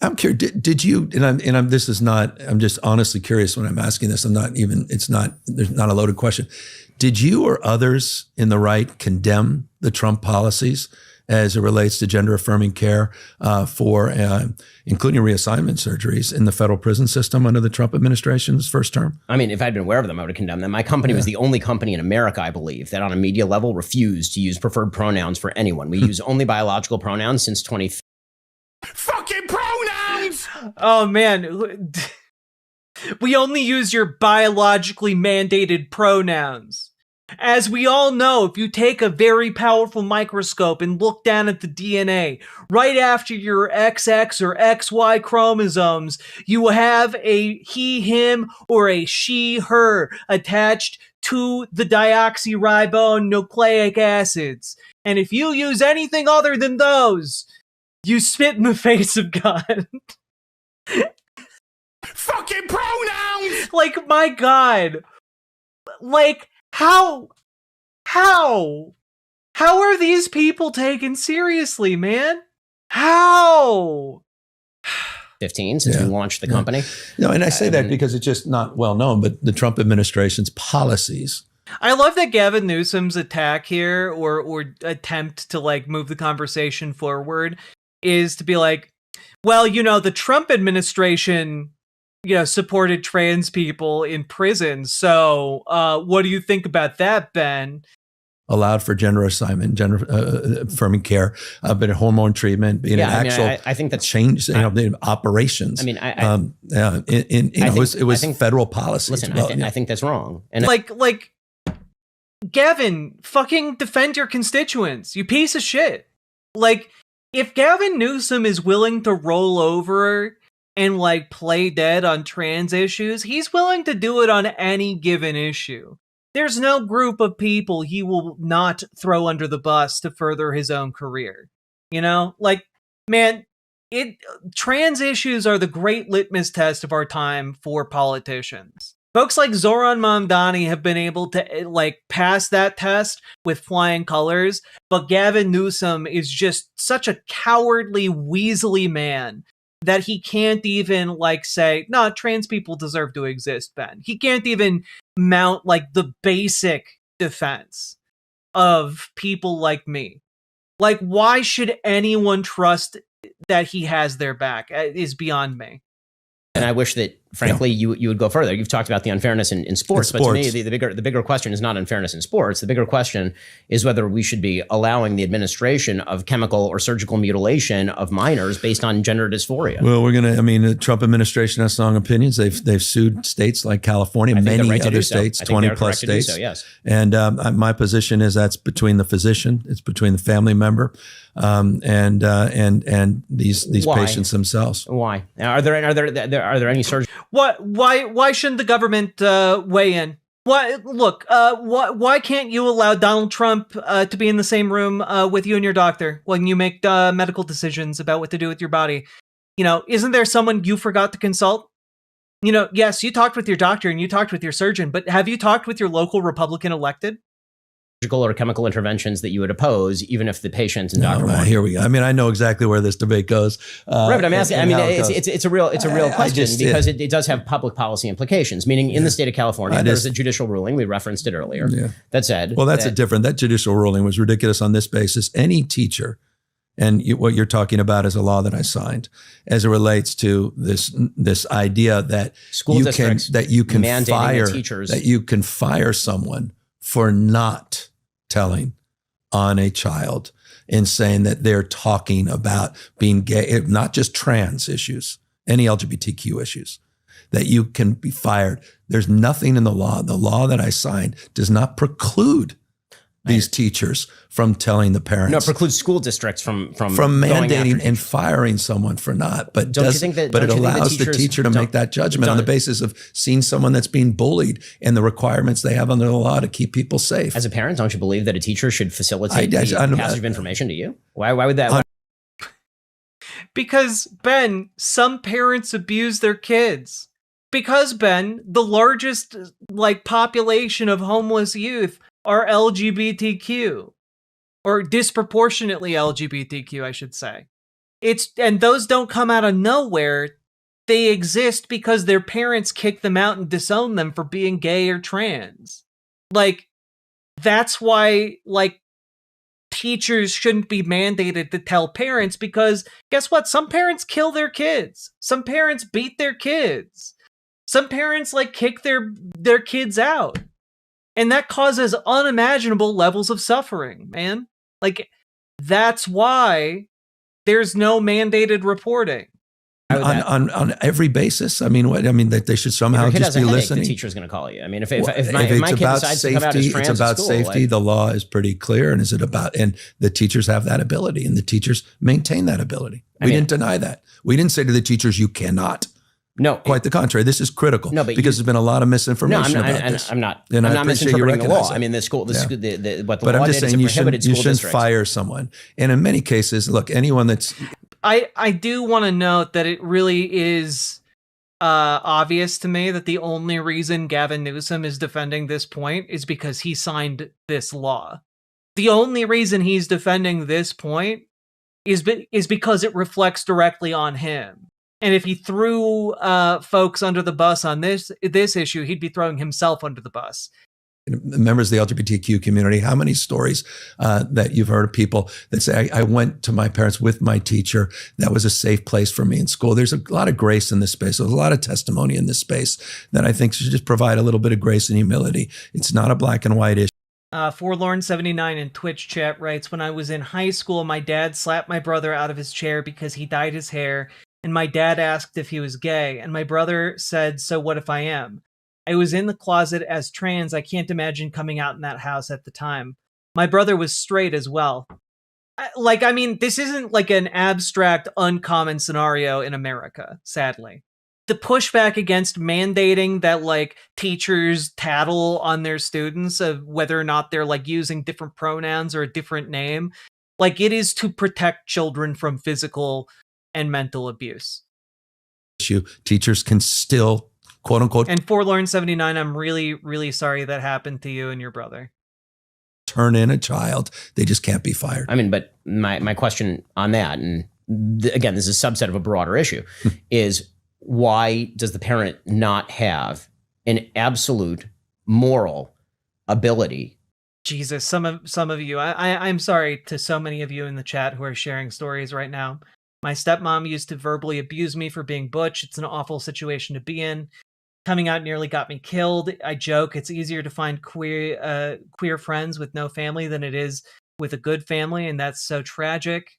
I'm curious. Did you? This is not. I'm just honestly curious when I'm asking this. I'm not even. It's not. There's not a loaded question. Did you or others in the right condemn the Trump policies as it relates to gender affirming care for including reassignment surgeries in the federal prison system under the Trump administration's first term?
I mean, if I'd been aware of them, I would have condemned them. My company was the only company in America, I believe, that on a media level refused to use preferred pronouns for anyone. We use only biological pronouns since 2015.
Fucking pronouns!
Oh man, we only use your biologically mandated pronouns. As we all know, if you take a very powerful microscope and look down at the DNA, right after your XX or XY chromosomes, you will have a he, him, or a she, her attached to the deoxyribone nucleic acids. And if you use anything other than those, you spit in the face of God.
Fucking pronouns!
Like, my God. Like, how are these people taken seriously, man? How?
15 since we launched the company.
No, and I say that because it's just not well known, but the Trump administration's policies.
I love that Gavin Newsom's attack here, or attempt to like move the conversation forward, is to be like, well, the Trump administration, supported trans people in prison. So what do you think about that, Ben?
Allowed for gender assignment, gender affirming care, but hormone treatment, being
I think that's
changed. The operations.
I mean,
it was federal policy.
Listen, I think that's wrong. And
like, Gavin, fucking defend your constituents, you piece of shit. Like, if Gavin Newsom is willing to roll over and like play dead on trans issues, he's willing to do it on any given issue. There's no group of people he will not throw under the bus to further his own career. Like, man, trans issues are the great litmus test of our time for politicians. Folks like Zoran Mamdani have been able to like pass that test with flying colors, but Gavin Newsom is just such a cowardly, weaselly man that he can't even like say, no, trans people deserve to exist, Ben. He can't even mount like the basic defense of people like me. Like, why should anyone trust that he has their back is beyond me.
And I wish that, frankly, you would go further. You've talked about the unfairness in sports, but to me, the bigger question is not unfairness in sports. The bigger question is whether we should be allowing the administration of chemical or surgical mutilation of minors based on gender dysphoria.
Well, the Trump administration has strong opinions. They've sued states like California, many other states, 20 plus states.
So, yes.
And my position is that's between the physician, it's between the family member, and these patients themselves.
Why? Are there any surgeons?
Why shouldn't the government weigh in? Why can't you allow Donald Trump to be in the same room with you and your doctor when you make medical decisions about what to do with your body? Isn't there someone you forgot to consult? Yes, you talked with your doctor and you talked with your surgeon, but have you talked with your local Republican elected?
Or chemical interventions that you would oppose, even if the patients and doctor want.
Here we go. I know exactly where this debate goes.
Right, but I'm asking. It's a real question because it does have public policy implications. Meaning, in the state of California, there's a judicial ruling. We referenced it earlier. Yeah. That said,
well, that judicial ruling was ridiculous on this basis. Any teacher, and what you're talking about is a law that I signed, as it relates to this idea that you can fire someone for not telling on a child and saying that they're talking about being gay, not just trans issues, any LGBTQ issues, that you can be fired. There's nothing in the law. The law that I signed does not preclude these teachers from telling the parents.
No, it precludes school districts from
mandating and firing someone for not. But it allows the teacher to make that judgment on the basis of seeing someone that's being bullied and the requirements they have under the law to keep people safe.
As a parent, don't you believe that a teacher should facilitate the passage of information to you? Why would that?
Because, Ben, some parents abuse their kids. Because, Ben, the largest population of homeless youth are LGBTQ, or disproportionately LGBTQ, I should say. And those don't come out of nowhere. They exist because their parents kick them out and disown them for being gay or trans. Like, that's why, like, teachers shouldn't be mandated to tell parents, because guess what? Some parents kill their kids. Some parents beat their kids. Some parents, like, kick their kids out. And that causes unimaginable levels of suffering, man. Like, that's why there's no mandated reporting.
On every basis. I mean, that they should somehow just be listening.
The teacher's going to call you. I mean, if my kid decides to come out as trans
it's about
at school,
safety. The law is pretty clear, and and the teachers have that ability, and the teachers maintain that ability. We didn't deny that. We didn't say to the teachers, "You cannot."
No,
quite the contrary. This is critical because there's been a lot of misinformation about this.
I'm not misinterpreting the law. I mean, the school, what the
but
law
I'm just saying
you shouldn't
fire someone. And in many cases, look, anyone that's
I do want to note that it really is obvious to me that the only reason Gavin Newsom is defending this point is because he signed this law. The only reason he's defending this point is because it reflects directly on him. And if he threw folks under the bus on this issue, he'd be throwing himself under the bus.
Members of the LGBTQ community, how many stories that you've heard of people that say, I went to my parents with my teacher. That was a safe place for me in school. There's a lot of grace in this space. There's a lot of testimony in this space that I think should just provide a little bit of grace and humility. It's not a black and white issue.
Forlorn79 in Twitch chat writes, when I was in high school, my dad slapped my brother out of his chair because he dyed his hair. And my dad asked if he was gay, and my brother said, so what if I am? I was in the closet as trans. I can't imagine coming out in that house at the time. My brother was straight as well. This isn't like an abstract, uncommon scenario in America, sadly. The pushback against mandating that, like, teachers tattle on their students of whether or not they're, like, using different pronouns or a different name, like, it is to protect children from physical and mental abuse.
Teachers can still, quote unquote,
and Forlorn79, I'm really, really sorry that happened to you and your brother.
Turn in a child. They just can't be fired.
I mean, but my question on that, and again, this is a subset of a broader issue, is why does the parent not have an absolute moral ability?
Jesus, some of you, I'm sorry to so many of you in the chat who are sharing stories right now. My stepmom used to verbally abuse me for being butch. It's an awful situation to be in. Coming out nearly got me killed. I joke it's easier to find queer friends with no family than it is with a good family, and that's so tragic.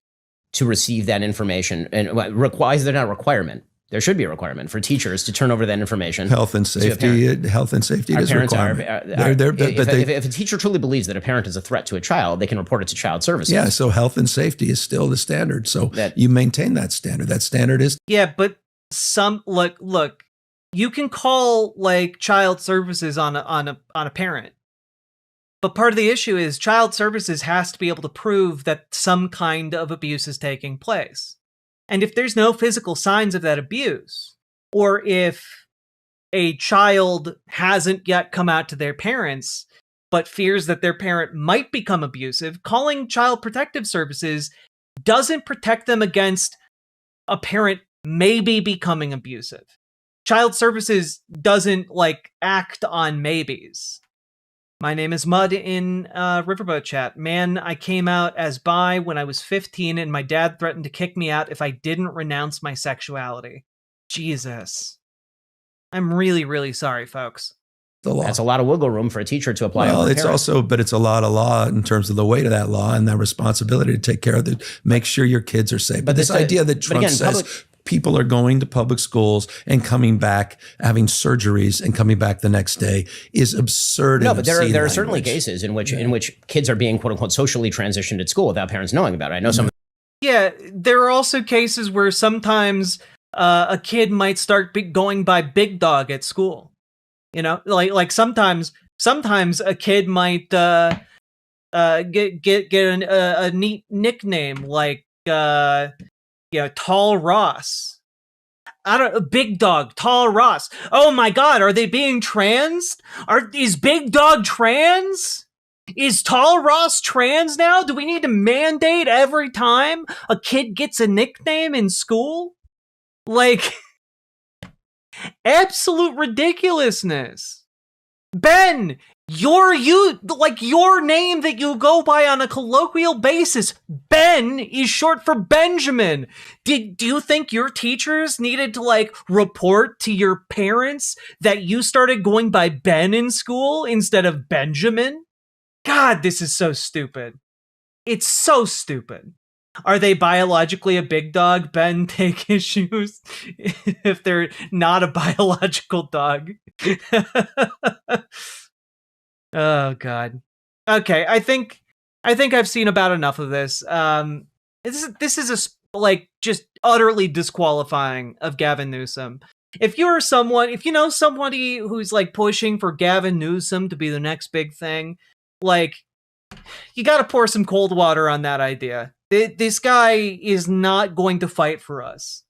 To receive that information, and why is there not a requirement? There should be a requirement for teachers to turn over that information.
Health and safety is a requirement.
If a teacher truly believes that a parent is a threat to a child, they can report it to child services.
Yeah, so health and safety is still the standard. So you maintain that standard. That standard is...
Yeah, but look, you can call, like, child services on a parent. But part of the issue is child services has to be able to prove that some kind of abuse is taking place. And if there's no physical signs of that abuse, or if a child hasn't yet come out to their parents, but fears that their parent might become abusive, calling Child Protective Services doesn't protect them against a parent maybe becoming abusive. Child Services doesn't, like, act on maybes. My name is Mud in Riverboat chat. Man, I came out as bi when I was 15 and my dad threatened to kick me out if I didn't renounce my sexuality. Jesus. I'm really, really sorry, folks.
The law.
That's a lot of wiggle room for a teacher to apply.
Well, it's a lot of law in terms of the weight of that law and that responsibility to take care of it, make sure your kids are safe. But this idea that Trump says people are going to public schools and coming back, having surgeries and coming back the next day is absurd.
No, but there are certainly cases in which kids are being, quote unquote, socially transitioned at school without parents knowing about it. I know some.
Yeah, there are also cases where sometimes a kid might start going by Big Dog at school. You know, like sometimes a kid might get a neat nickname like Tall Ross. Big Dog, Tall Ross. Oh my God, are they being trans? Is Big Dog trans? Is Tall Ross trans now? Do we need to mandate every time a kid gets a nickname in school? Like, absolute ridiculousness. Ben, your name that you go by on a colloquial basis, Ben, is short for Benjamin. Do you think your teachers needed to like report to your parents that you started going by Ben in school instead of Benjamin? God, this is so stupid. It's so stupid. Are they biologically a big dog? Ben, take issues if they're not a biological dog. Oh God. Okay, I think I've seen about enough of this. This is just utterly disqualifying of Gavin Newsom. If you know somebody who's like pushing for Gavin Newsom to be the next big thing, like, you got to pour some cold water on that idea. This guy is not going to fight for us.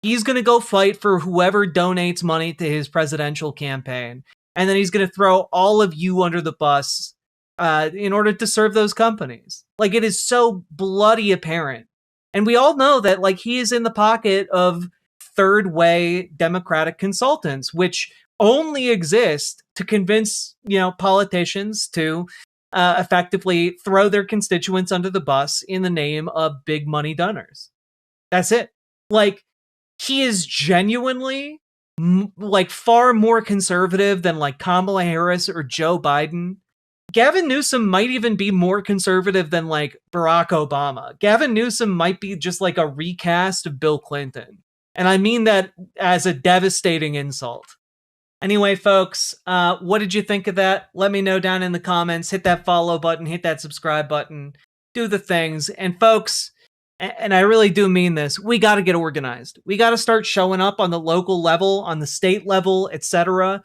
He's going to go fight for whoever donates money to his presidential campaign. And then he's going to throw all of you under the bus in order to serve those companies. Like, it is so bloody apparent. And we all know that, like, he is in the pocket of third way Democratic consultants, which only exist to convince, politicians to effectively throw their constituents under the bus in the name of big money donors. That's it. Like, he is genuinely far more conservative than like Kamala Harris or Joe Biden. Gavin Newsom might even be more conservative than like Barack Obama. Gavin Newsom might be just like a recast of Bill Clinton. And I mean that as a devastating insult. Anyway, folks, what did you think of that? Let me know down in the comments. Hit that follow button, hit that subscribe button, do the things. And folks, and I really do mean this, we got to get organized. We got to start showing up on the local level, on the state level, etc.,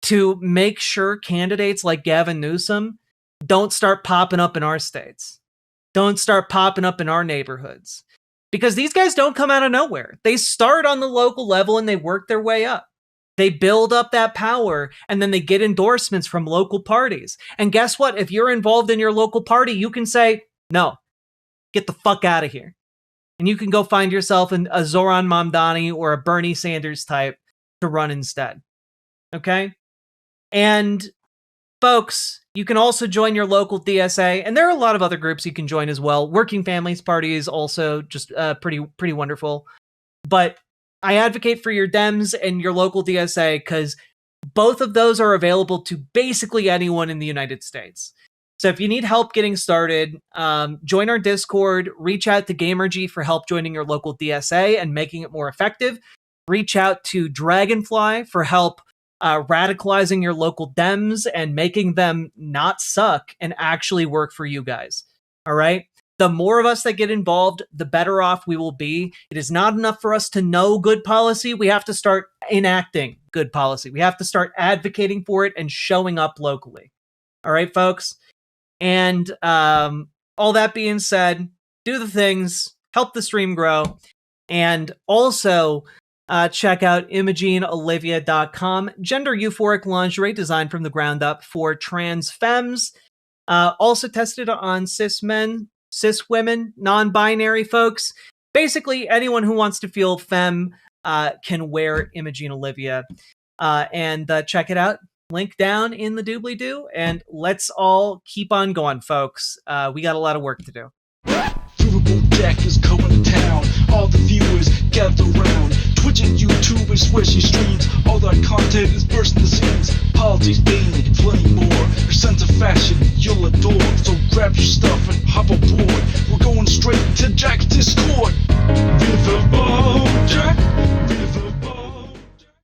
to make sure candidates like Gavin Newsom don't start popping up in our states. Don't start popping up in our neighborhoods. Because these guys don't come out of nowhere. They start on the local level and they work their way up. They build up that power and then they get endorsements from local parties. And guess what? If you're involved in your local party, you can say, no, get the fuck out of here. And you can go find yourself a Zoran Mamdani or a Bernie Sanders type to run instead. Okay? And folks, you can also join your local DSA. And there are a lot of other groups you can join as well. Working Families Party is also just pretty wonderful. But I advocate for your Dems and your local DSA because both of those are available to basically anyone in the United States. So if you need help getting started, join our Discord, reach out to Gamergy for help joining your local DSA and making it more effective. Reach out to Dragonfly for help radicalizing your local Dems and making them not suck and actually work for you guys. All right? The more of us that get involved, the better off we will be. It is not enough for us to know good policy. We have to start enacting good policy. We have to start advocating for it and showing up locally. All right, folks? And all that being said, do the things, help the stream grow, and also check out ImogeneOlivia.com, gender euphoric lingerie designed from the ground up for trans femmes. Also tested on cis men, cis women, non-binary folks. Basically, anyone who wants to feel femme can wear Imogene Olivia. And check it out. Link down in the doobly-doo. And let's all keep on going, folks. We got a lot of work to do.
Riverboat Jack is coming to town. All the viewers gather round. Twitch and YouTube and swishy streams. All that content is bursting the seams. Politics, gaming, plenty more. Your sense of fashion you'll adore. So grab your stuff and hop aboard. We're going straight to Jack's Discord. Riverboat Jack.